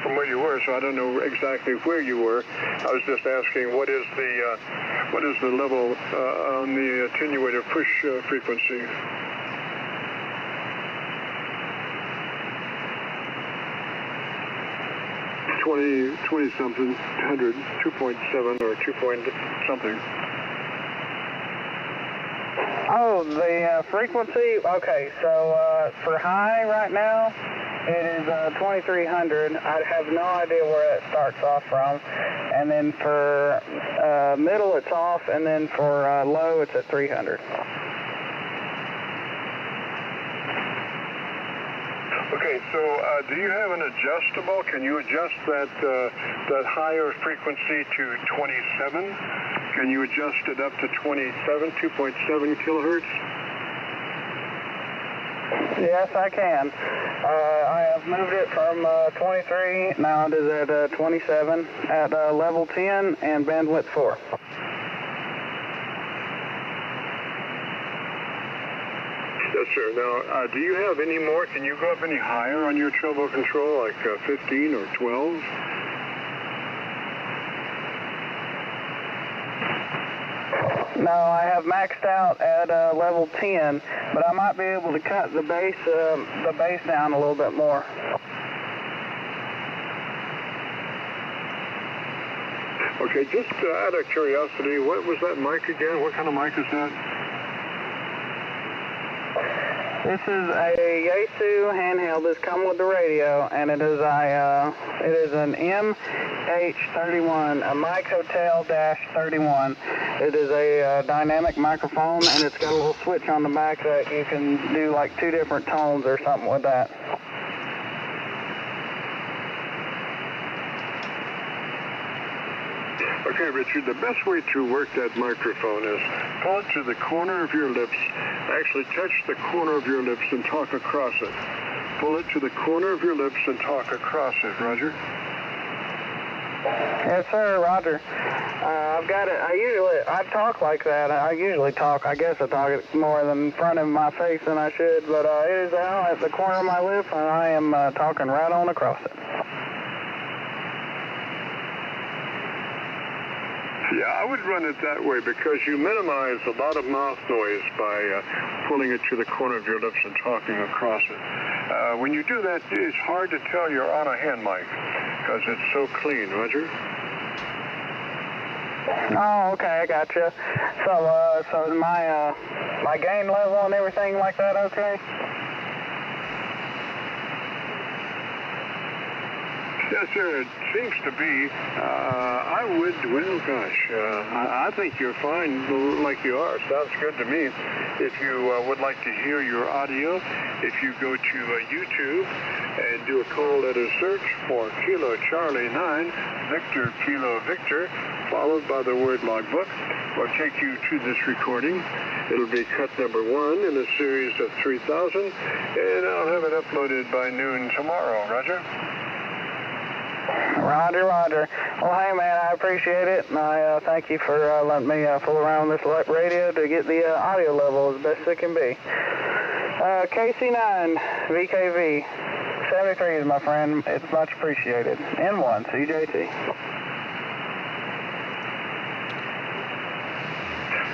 from where you were, so I don't know exactly where you were. I was just asking what is the level on the attenuator push frequency? $20 something, 100, 2.7 or 2 point something. Oh, the frequency? Okay, so for high right now, it is 2300. I have no idea where it starts off from. And then for middle, it's off, and then for low, it's at 300. Okay, so do you have an adjustable? Can you adjust that higher frequency to 27? Can you adjust it up to 27, 2.7 kilohertz? Yes, I can. I have moved it from 23, now it is at 27, at level 10 and bandwidth 4. Yes, sir. Now, do you have any more? Can you go up any higher on your treble control, like 15 or 12? No, I have maxed out at level 10, but I might be able to cut the bass down a little bit more. Okay, just out of curiosity, what was that mic again? What kind of mic is that? This is a Yaesu handheld that's come with the radio, and it is an MH31, a Mike Hotel -31. It is a dynamic microphone, and it's got a little switch on the back that you can do like 2 different tones or something with that. Okay, Richard, the best way to work that microphone is pull it to the corner of your lips. Actually touch the corner of your lips and talk across it. Pull it to the corner of your lips and talk across it, Roger. Yes, sir, Roger. I've got it. I talk like that. I usually talk. I guess I talk it more in front of my face than I should, but it is out at the corner of my lip, and I am talking right on across it. Yeah, I would run it that way because you minimize a lot of mouth noise by pulling it to the corner of your lips and talking across it. When you do that, it's hard to tell you're on a hand mic because it's so clean, Roger. Oh, okay, I gotcha. So is my gain level and everything like that okay? Yes, sir, it seems to be. I think you're fine like you are. Sounds good to me. If you would like to hear your audio, if you go to YouTube and do a call letter search for Kilo Charlie 9, Victor Kilo Victor, followed by the word logbook, will take you to this recording. It'll be cut number 1 in a series of 3,000, and I'll have it uploaded by noon tomorrow. Roger? Roger, Roger. Well, hey, man, I appreciate it, and I thank you for letting me fool around with this radio to get the audio level as best it can be. KC9, VKV, 73 is my friend. It's much appreciated. N1, CJT.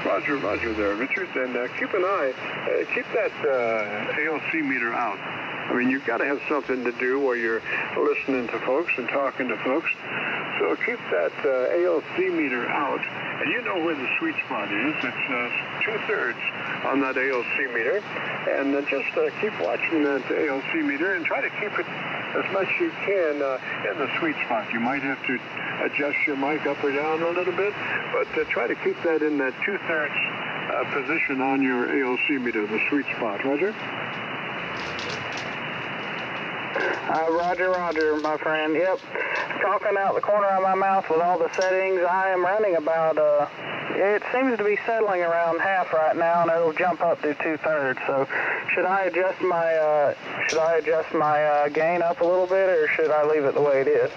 Roger there, Richard. And keep an eye, keep that ALC meter out. I mean, you've got to have something to do while you're listening to folks and talking to folks. So keep that ALC meter out. And you know where the sweet spot is. It's 2/3 on that ALC meter. And just keep watching that ALC meter and try to keep it as much as you can in the sweet spot. You might have to adjust your mic up or down a little bit, but try to keep that in that 2/3 position on your ALC meter, the sweet spot. Roger? Roger, my friend. Yep. Talking out the corner of my mouth with all the settings, I am running about, it seems to be settling around half right now, and it'll jump up to 2/3. So should I adjust my gain up a little bit, or should I leave it the way it is?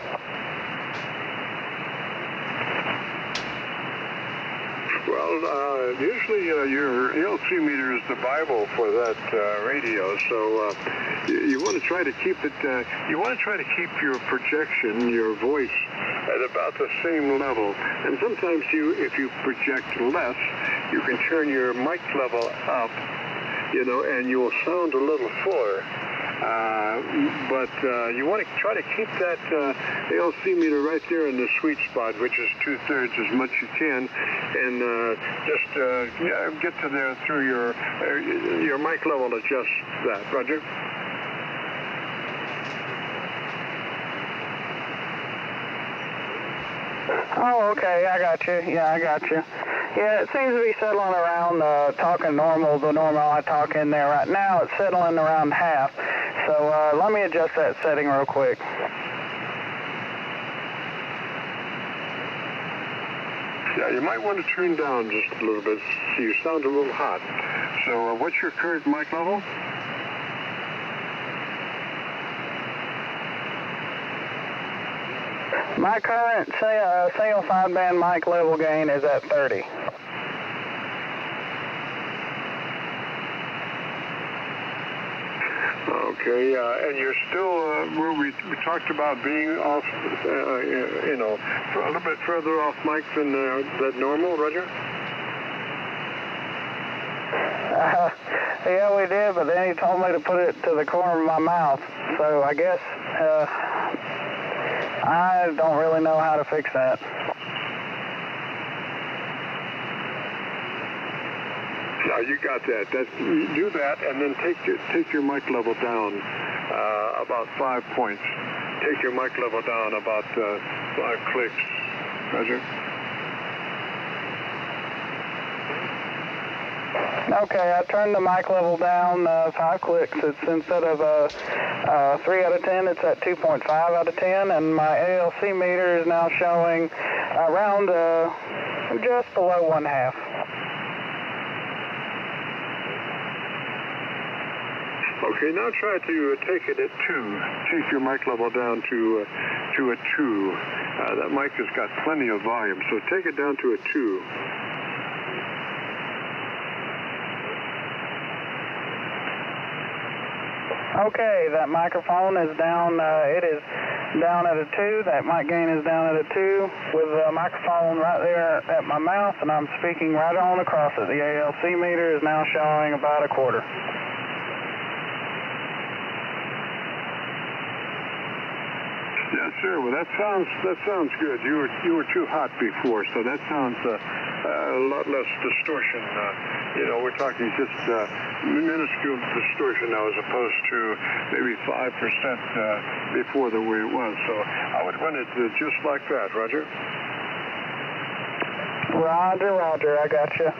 Well, usually your ALC meter is the Bible for that radio, so you want to try to keep it. You want to try to keep your projection, your voice, at about the same level. And sometimes if you project less, you can turn your mic level up, and you will sound a little fuller. But you want to try to keep that ALC meter right there in the sweet spot, which is 2/3 as much as you can, and just get to there through your mic level. Adjust that, Roger. Oh, okay, I got you. Yeah, I got you. Yeah, it seems to be settling around talking normal, the normal I talk in there right now. It's settling around half. So let me adjust that setting real quick. Yeah, you might want to turn down just a little bit. You sound a little hot. So what's your current mic level? My current single sideband mic level gain is at 30. Okay, and you're still where we talked about being off, a little bit further off mic than that normal, Roger? Yeah, we did, but then he told me to put it to the corner of my mouth. So I guess I don't really know how to fix that. Yeah, you got that. Do that, and then take your mic level down about 5 points. Take your mic level down about 5 clicks, Roger. Okay, I turned the mic level down 5 clicks. It's instead of 3 out of 10, it's at 2.5 out of 10, and my ALC meter is now showing around just below 1/2. Okay, now try to take it at 2. Take your mic level down to a 2. That mic has got plenty of volume, so take it down to a 2. Okay, that microphone is down, it is down at a 2. That mic gain is down at a 2 with the microphone right there at my mouth, and I'm speaking right on across it. The ALC meter is now showing about a 1/4. Yes, sir. Well, that sounds good. You were too hot before, so that sounds a lot less distortion. We're talking just minuscule distortion now, as opposed to maybe 5% before the way it was. So I would run it just like that, Roger. Roger. I got you.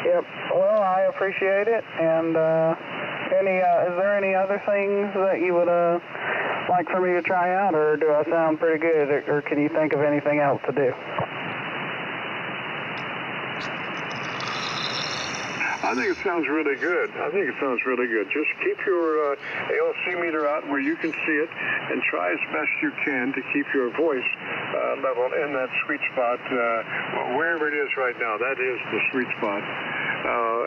Yep. Well, I appreciate it. And is there any other things that you would like for me to try out, or do I sound pretty good, or can you think of anything else to do? I think it sounds really good. Just keep your ALC meter out where you can see it, and try as best you can to keep your voice level in that sweet spot. Wherever it is right now, that is the sweet spot.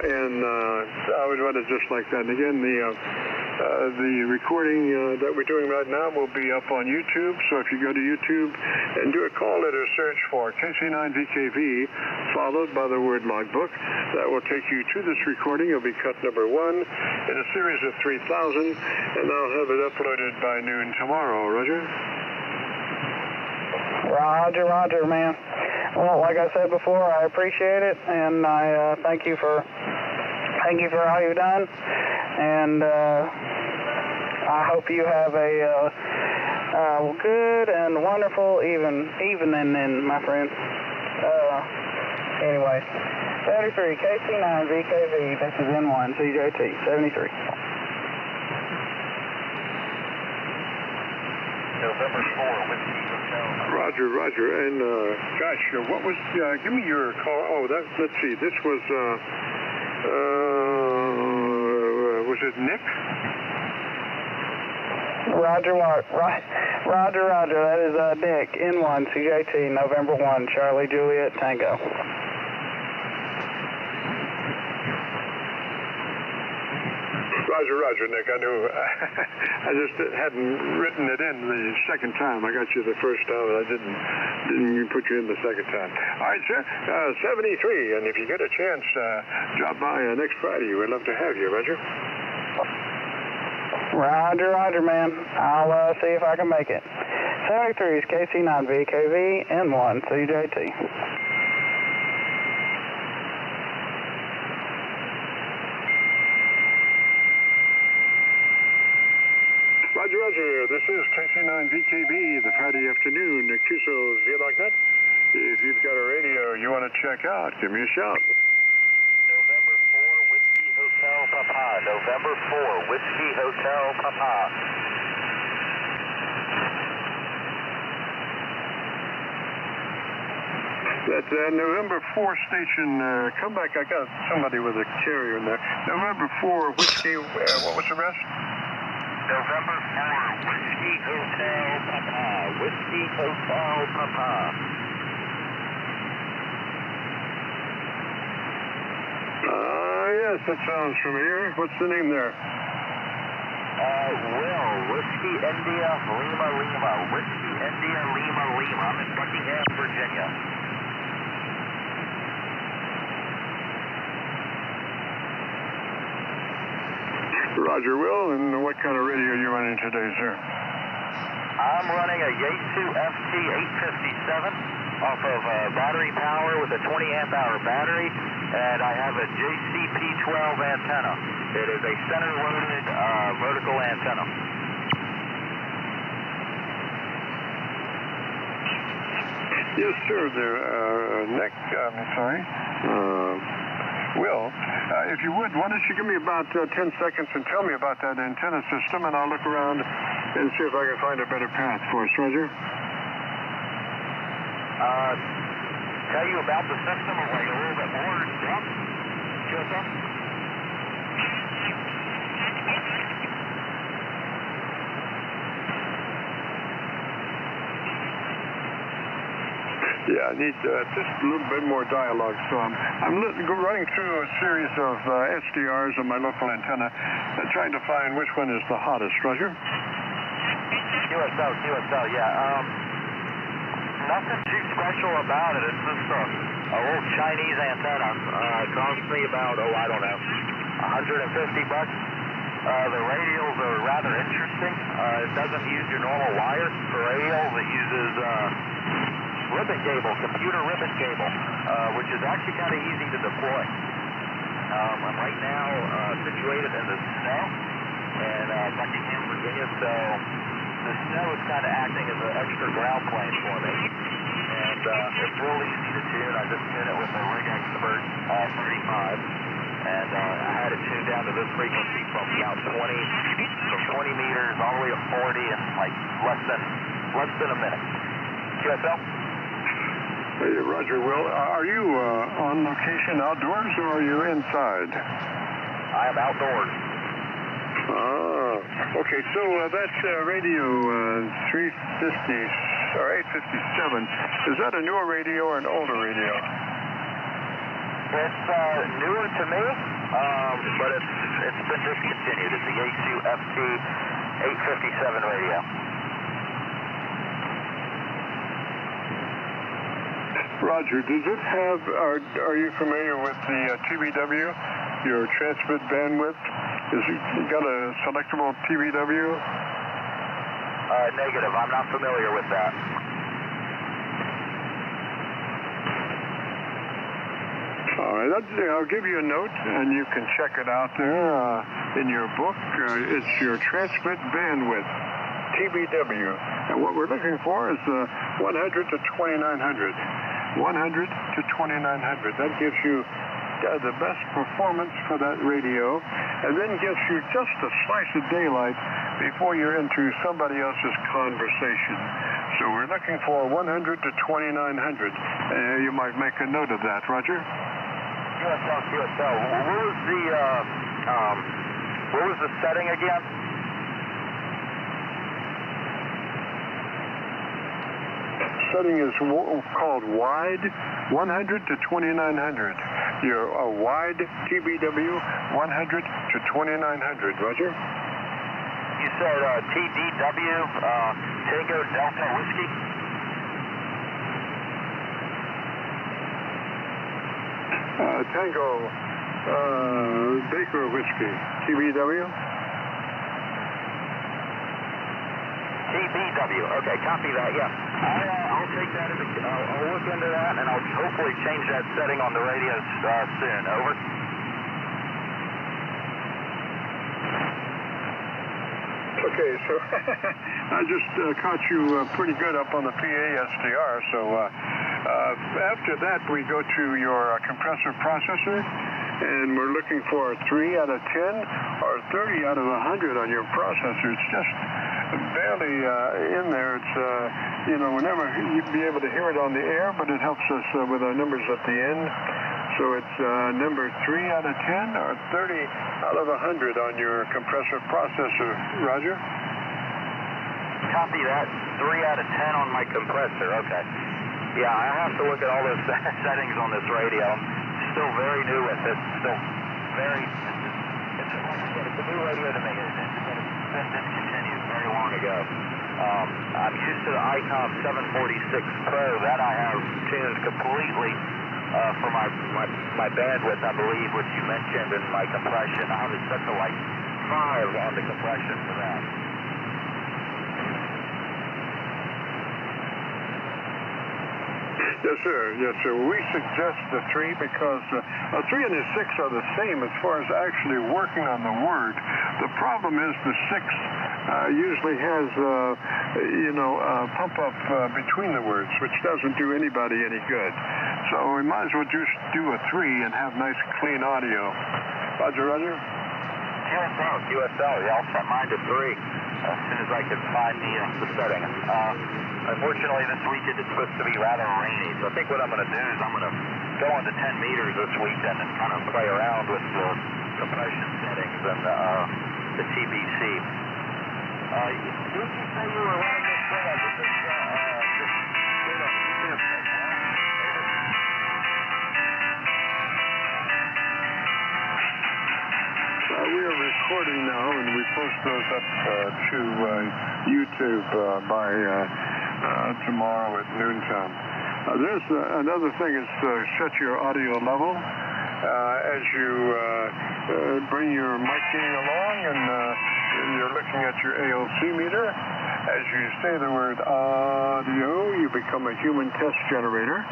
And I would run it just like that. And again, the recording that we're doing right now will be up on YouTube. So if you go to YouTube and do a call letter search for KC9VKV, followed by the word logbook, that will take you to this recording. It'll be cut number 1 in a series of 3,000, and I'll have it uploaded by noon tomorrow. Roger? Roger, man. Well, like I said before, I appreciate it, and I thank you for all you've done, and I hope you have a good and wonderful evening, my friend. Anyway, 73 KC9VKV. This is N1 CJT 73. November 4, Whiskey Hotel. Roger. And gosh, what was? Give me your call. Oh, let's see. This was it Nick? Roger. That is Nick, N1 CJT, November 1, Charlie Juliet Tango. Roger, Nick. I knew. I just hadn't written it in the second time. I got you the first time, and I didn't put you in the second time. All right, sir. 73, and if you get a chance, drop by next Friday. We'd love to have you, Roger. Roger, man. I'll see if I can make it. 73 is KC9VKV, N1 CJT. Roger. This is KC9VKV, the Friday afternoon, QSO VLogNet. If you've got a radio you want to check out, give me a shout. November 4, Whiskey Hotel Papa. November 4, Whiskey Hotel Papa. That November 4 station, come back. I got somebody with a carrier in there. November 4, Whiskey, what was the rest? November 4, Whiskey Hotel Papa. Whiskey Hotel Papa. Yes, that sounds familiar. What's the name there? Will, Whiskey India Lima. Whiskey India Lima. I'm in Buckingham, Virginia. Roger, Will, and what kind of radio are you running today, sir? I'm running a Yaesu FT857 off of battery power with a 20 amp hour battery, and I have a JCP12 antenna. It is a center-loaded vertical antenna. Yes, sir. There, Nick, I'm sorry. Will, if you would, why don't you give me about 10 seconds and tell me about that antenna system, and I'll look around and see if I can find a better path for us, Roger. Tell you about the system or like a little bit more? Yep. QSL? Yeah, I need just a little bit more dialogue. So I'm running through a series of SDRs on my local antenna, trying to find which one is the hottest. Roger? QSL, yeah. Nothing too special about it. It's just a little Chinese antenna. It cost me about, I don't know, $150. The radials are rather interesting. It doesn't use your normal wire for radials. It uses ribbon cable, computer ribbon cable, which is actually kind of easy to deploy. I'm right now situated in the snow in Buckingham, Virginia, so the snow is kind of acting as an extra ground plane for me. And it's real easy to tune. I just tune it with a Rig Expert 35. And I had it tuned down to this frequency from about 20 meters all the way to 40 in like less than a minute. QSL? Hey, Roger, Will, are you on location outdoors or are you inside? I am outdoors. Okay, so that's radio 350 or 857. Is that a newer radio or an older radio? It's newer to me, but it's been discontinued. It's the A2FT 857 radio. Roger, does it have, are you familiar with the TBW, your transmit bandwidth? Is it got a selectable TBW? Negative, I'm not familiar with that. All right, I'll give you a note, and you can check it out there in your book. It's your transmit bandwidth, TBW. And what we're looking for is 100 to 2900. 100 to 2900. That gives you the best performance for that radio, and then gives you just a slice of daylight before you're into somebody else's conversation. So we're looking for 100 to 2900. You might make a note of that, Roger. QSL. What was the setting again? Setting is called wide, 100 to 2900. You're a wide TBW, 100 to 2900. Roger? You said TDW, Tango Delta Whiskey? Tango Baker Whiskey, TBW? TBW, okay, copy that, yeah. I'll take that I'll look into that, and I'll hopefully change that setting on the radio soon. Over. Okay, so I just caught you pretty good up on the PA SDR, so after that we go to your compressor processor, and we're looking for a 3 out of 10 or 30 out of 100 on your processor. It's just barely in there. It's, we're never you'd be able to hear it on the air, but it helps us with our numbers at the end. So it's number 3 out of 10 or 30 out of 100 on your compressor processor. Roger? Copy that. 3 out of 10 on my compressor. Okay. Yeah, I have to look at all those settings on this radio. I'm still very new with it. Still very. It's a new radio to me. It's been discontinued very long ago. I'm used to the ICOM 746 Pro. That I have tuned completely for my bandwidth, I believe, which you mentioned, in my compression. I have it set to like 5 on the compression for that. Yes, sir. Yes, sir. We suggest the 3 because 3 and the 6 are the same as far as actually working on the word. The problem is the 6 usually has, pump up between the words, which doesn't do anybody any good. So we might as well just do a 3 and have nice, clean audio. Roger, Roger. QSL. Yeah, I'll set mine to 3 as soon as I can find the setting. Unfortunately, this weekend it's supposed to be rather rainy, so I think what I'm going to do is I'm going to go on to 10 meters this weekend and kind of play around with the compression settings and the TBC. Did you say you were running this thing? I just did on YouTube. We are recording now, and we post those up to YouTube by tomorrow at noontime. There's another thing is set your audio level as you bring your mic gain along, and you're looking at your ALC meter. As you say the word audio, you become a human test generator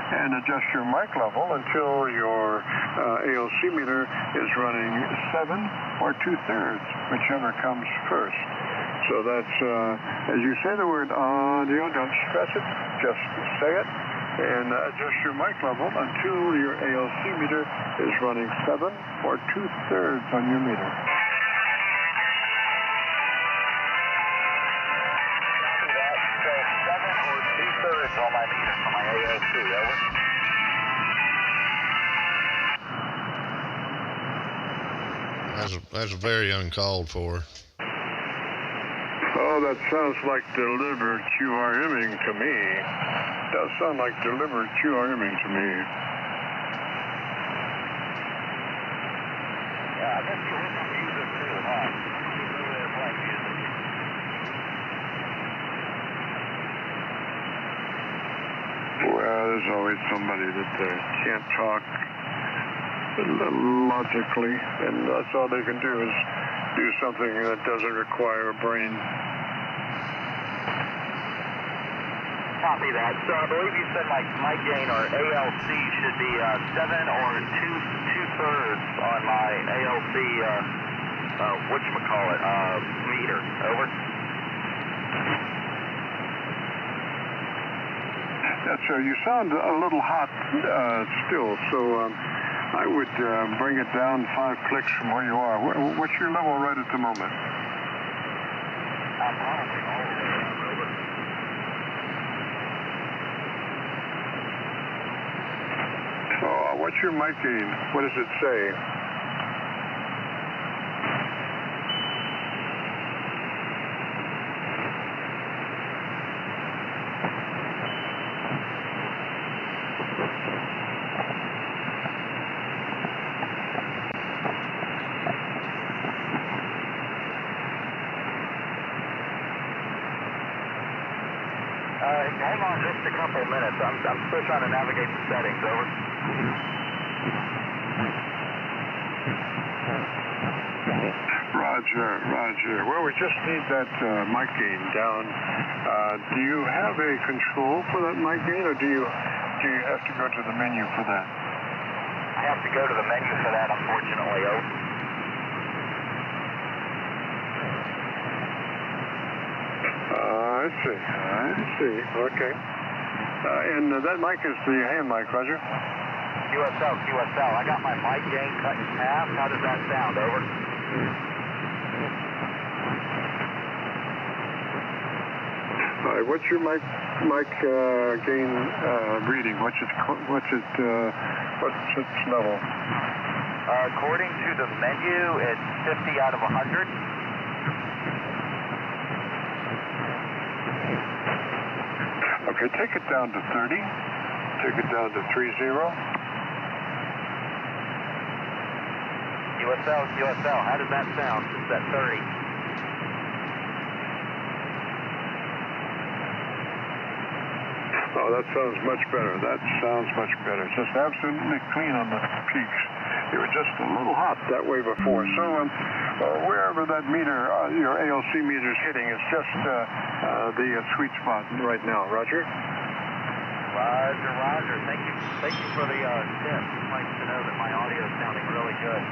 and adjust your mic level until your ALC meter is running 7 or 2/3, whichever comes first. So that's, as you say the word audio, don't stress it, just say it, and adjust your mic level until your ALC meter is running 7 or 2/3 on your meter. On my meter for my ALC, over. That's very uncalled for. Oh, that sounds like deliberate QRMing to me. Does sound like deliberate QRMing to me. Yeah, I guess you heard some music too, huh? Somebody's over there playing music. Well, there's always somebody that can't talk logically, and that's all they can do is do something that doesn't require a brain. Copy that. So I believe you said my gain or ALC should be 7 or 2/3 on my ALC, whatchamacallit, meter. Over. Yes, sir. You sound a little hot still, so I would bring it down 5 clicks from where you are. What's your level right at the moment? I'm probably all the way down, over. Oh, what's your mic gain? What does it say? Hang on just a couple minutes. I'm still trying to navigate the settings, over. Roger. Well, we just need that mic gain down. Do you have a control for that mic gain, or do you have to go to the menu for that? I have to go to the menu for that, unfortunately, over. I see. Okay. And that mic is the hand mic, Roger? QSL. I got my mic gain cut in half. How does that sound, over? All right. What's your mic gain reading? What's its level? According to the menu, it's 50 out of 100. Okay, take it down to 30. Take it down to 30. QSL, how does that sound? It's at 30. Oh, that sounds much better. Just absolutely clean on the peaks. It was just a little hot that way before. So wherever that meter, your ALC meter is hitting, is just the sweet spot right now. Roger? Roger, Roger. Thank you for the tip. It's nice to know that my audio is sounding really good.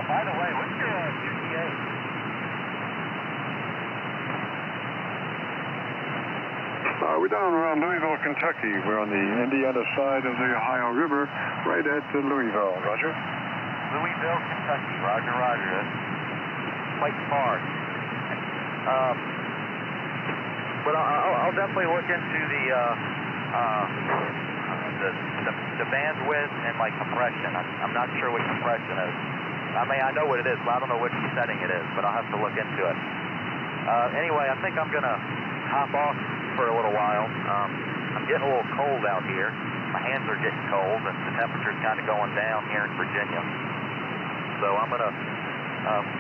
By the way, what's your QTA? We're down around Louisville, Kentucky. We're on the Indiana side of the Ohio River, right at Louisville. Roger. Louisville, Kentucky. Roger, Roger. That's quite far. But I'll definitely look into the bandwidth and like compression. I'm not sure what compression is. I mean, I know what it is, but I don't know which setting it is. But I'll have to look into it. Anyway, I think I'm gonna hop off for a little while. I'm getting a little cold out here. My hands are getting cold, and the temperature's kind of going down here in Virginia. So I'm gonna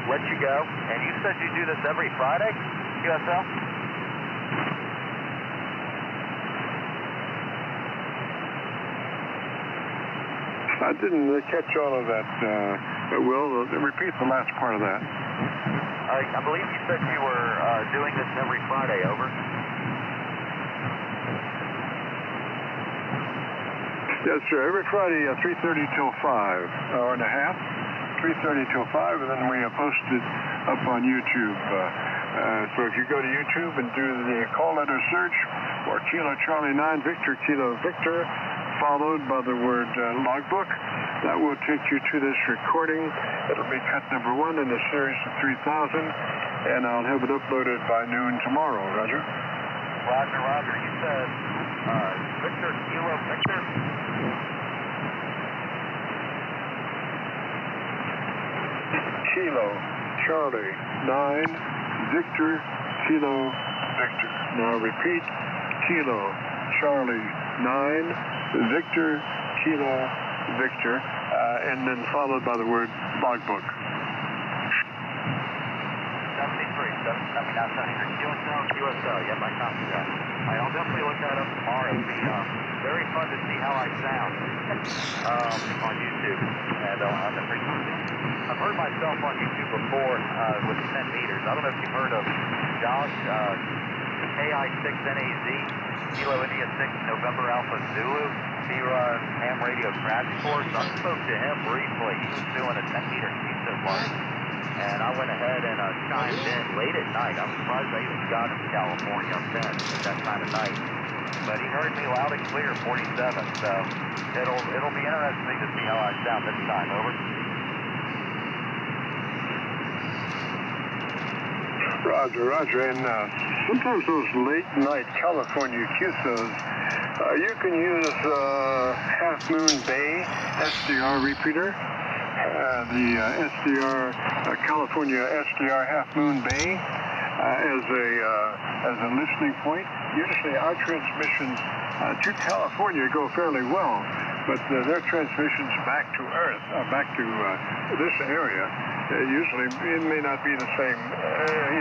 let you go. And you said you do this every Friday, QSL? I didn't catch all of that, Will. Repeat the last part of that. I believe you said you were doing this every Friday, over. Yes, sir. Every Friday, 3:30 till 5, hour and a half. 3:30 till 5, and then we post it up on YouTube. So if you go to YouTube and do the call letter search, or Kilo Charlie 9 Victor Kilo Victor, followed by the word logbook, that will take you to this recording. It'll be cut number 1 in the series of 3000, and I'll have it uploaded by noon tomorrow. Roger. Roger, Roger. You said Victor Kilo Victor. Kilo Charlie 9 Victor Kilo Victor. Now repeat, Kilo Charlie 9 Victor Kilo Victor, and then followed by the word logbook. 73 QSL. Yep, I copy that. I'll definitely look that up tomorrow. It'll be very fun to see how I sound on YouTube and on the frequency. I've heard myself on YouTube before with 10 meters. I don't know if you've heard of Josh, KI6NAZ, Kilo India 6, November Alpha Zulu. He runs ham radio crash course. I spoke to him briefly. He was doing a 10-meter QSO mark. And I went ahead and chimed in late at night. I'm surprised I even got into California then at that time of night. But he heard me loud and clear, 47. So it'll be interesting to see how I sound this time. Over. Roger, Roger. And sometimes those late night California QSOs, you can use Half Moon Bay SDR repeater. The SDR, California SDR Half Moon Bay as a listening point. Usually our transmissions to California go fairly well, but their transmissions back to Earth, back to this area, usually it may not be the same,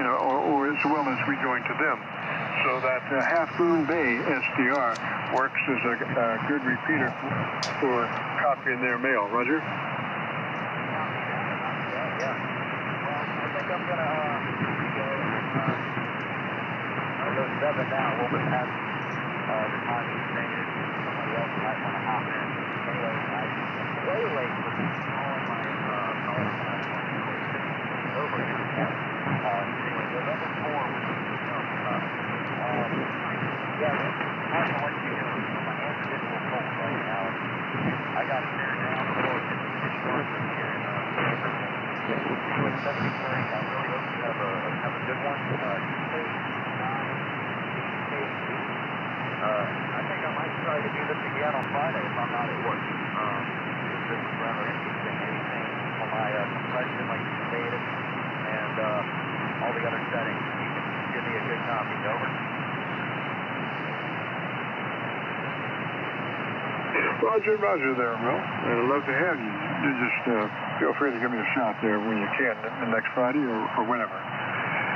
or as well as we going to them. So that Half Moon Bay SDR works as a good repeater for copying their mail. Roger? I'm going to go 7 now, a little bit past the time you stated. Somebody else might want to hop in. Anyway, I'm way late for calling my over here. Anyway, November 4 was yeah, I'm going to let you know. My hands are getting a little cold right now. I got to tear down before it gets too short here in 73. I really hope you have a good one. I think I might try to do this again on Friday if I'm not at work. This is rather interesting. Anything for my compression, like you stated, and all the other settings. You can give me a good copy. Over. Roger, Roger there, Will. I'd love to have you. You just feel free to give me a shot there when you can, next Friday or whenever.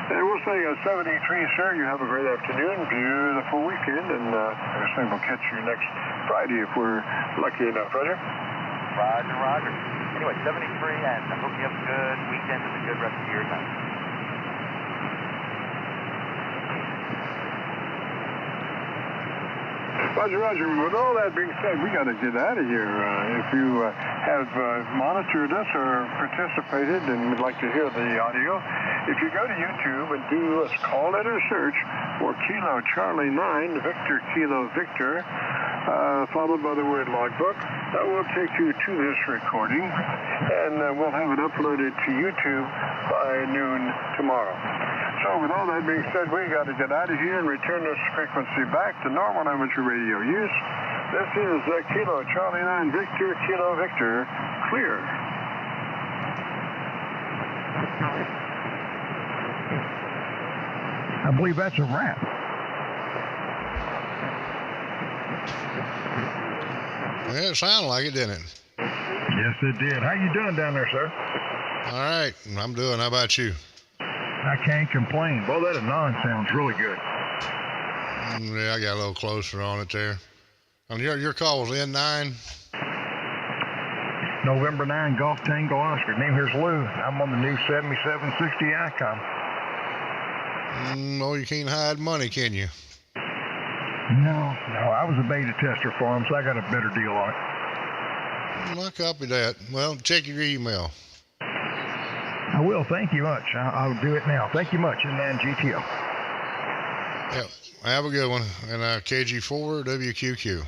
And we'll say 73, sir. You have a great afternoon, beautiful weekend, and I think we'll catch you next Friday if we're lucky enough. Roger? Roger, Roger. Anyway, 73, and I hope you have a good weekend and a good rest of your night. Roger, Roger. With all that being said, we got to get out of here. If you have monitored us or participated and would like to hear the audio, if you go to YouTube and do a call letter search for Kilo Charlie 9, Victor Kilo Victor, followed by the word logbook, that will take you to this recording, and we'll have it uploaded to YouTube by noon tomorrow. So with all that being said, we got to get out of here and return this frequency back to normal amateur radio use. This is Kilo Charlie 9 Victor Kilo Victor, clear. I believe that's a wrap. Yeah, it sounded like it, didn't it? Yes, it did. How you doing down there, sir? All right, I'm doing. How about you? I can't complain. Well, that anon sounds really good. Yeah, I got a little closer on it there. Your call was N9? November 9, Golf Tango Oscar. Name here's Lou. I'm on the new 7760 Icon. No, you can't hide money, can you? No, I was a beta tester for him, so I got a better deal on it. I copy that. Well, check your email. I will. Thank you much. I'll do it now. Thank you much, N9 GTO. Yep. Have a good one. And KG4 WQQ.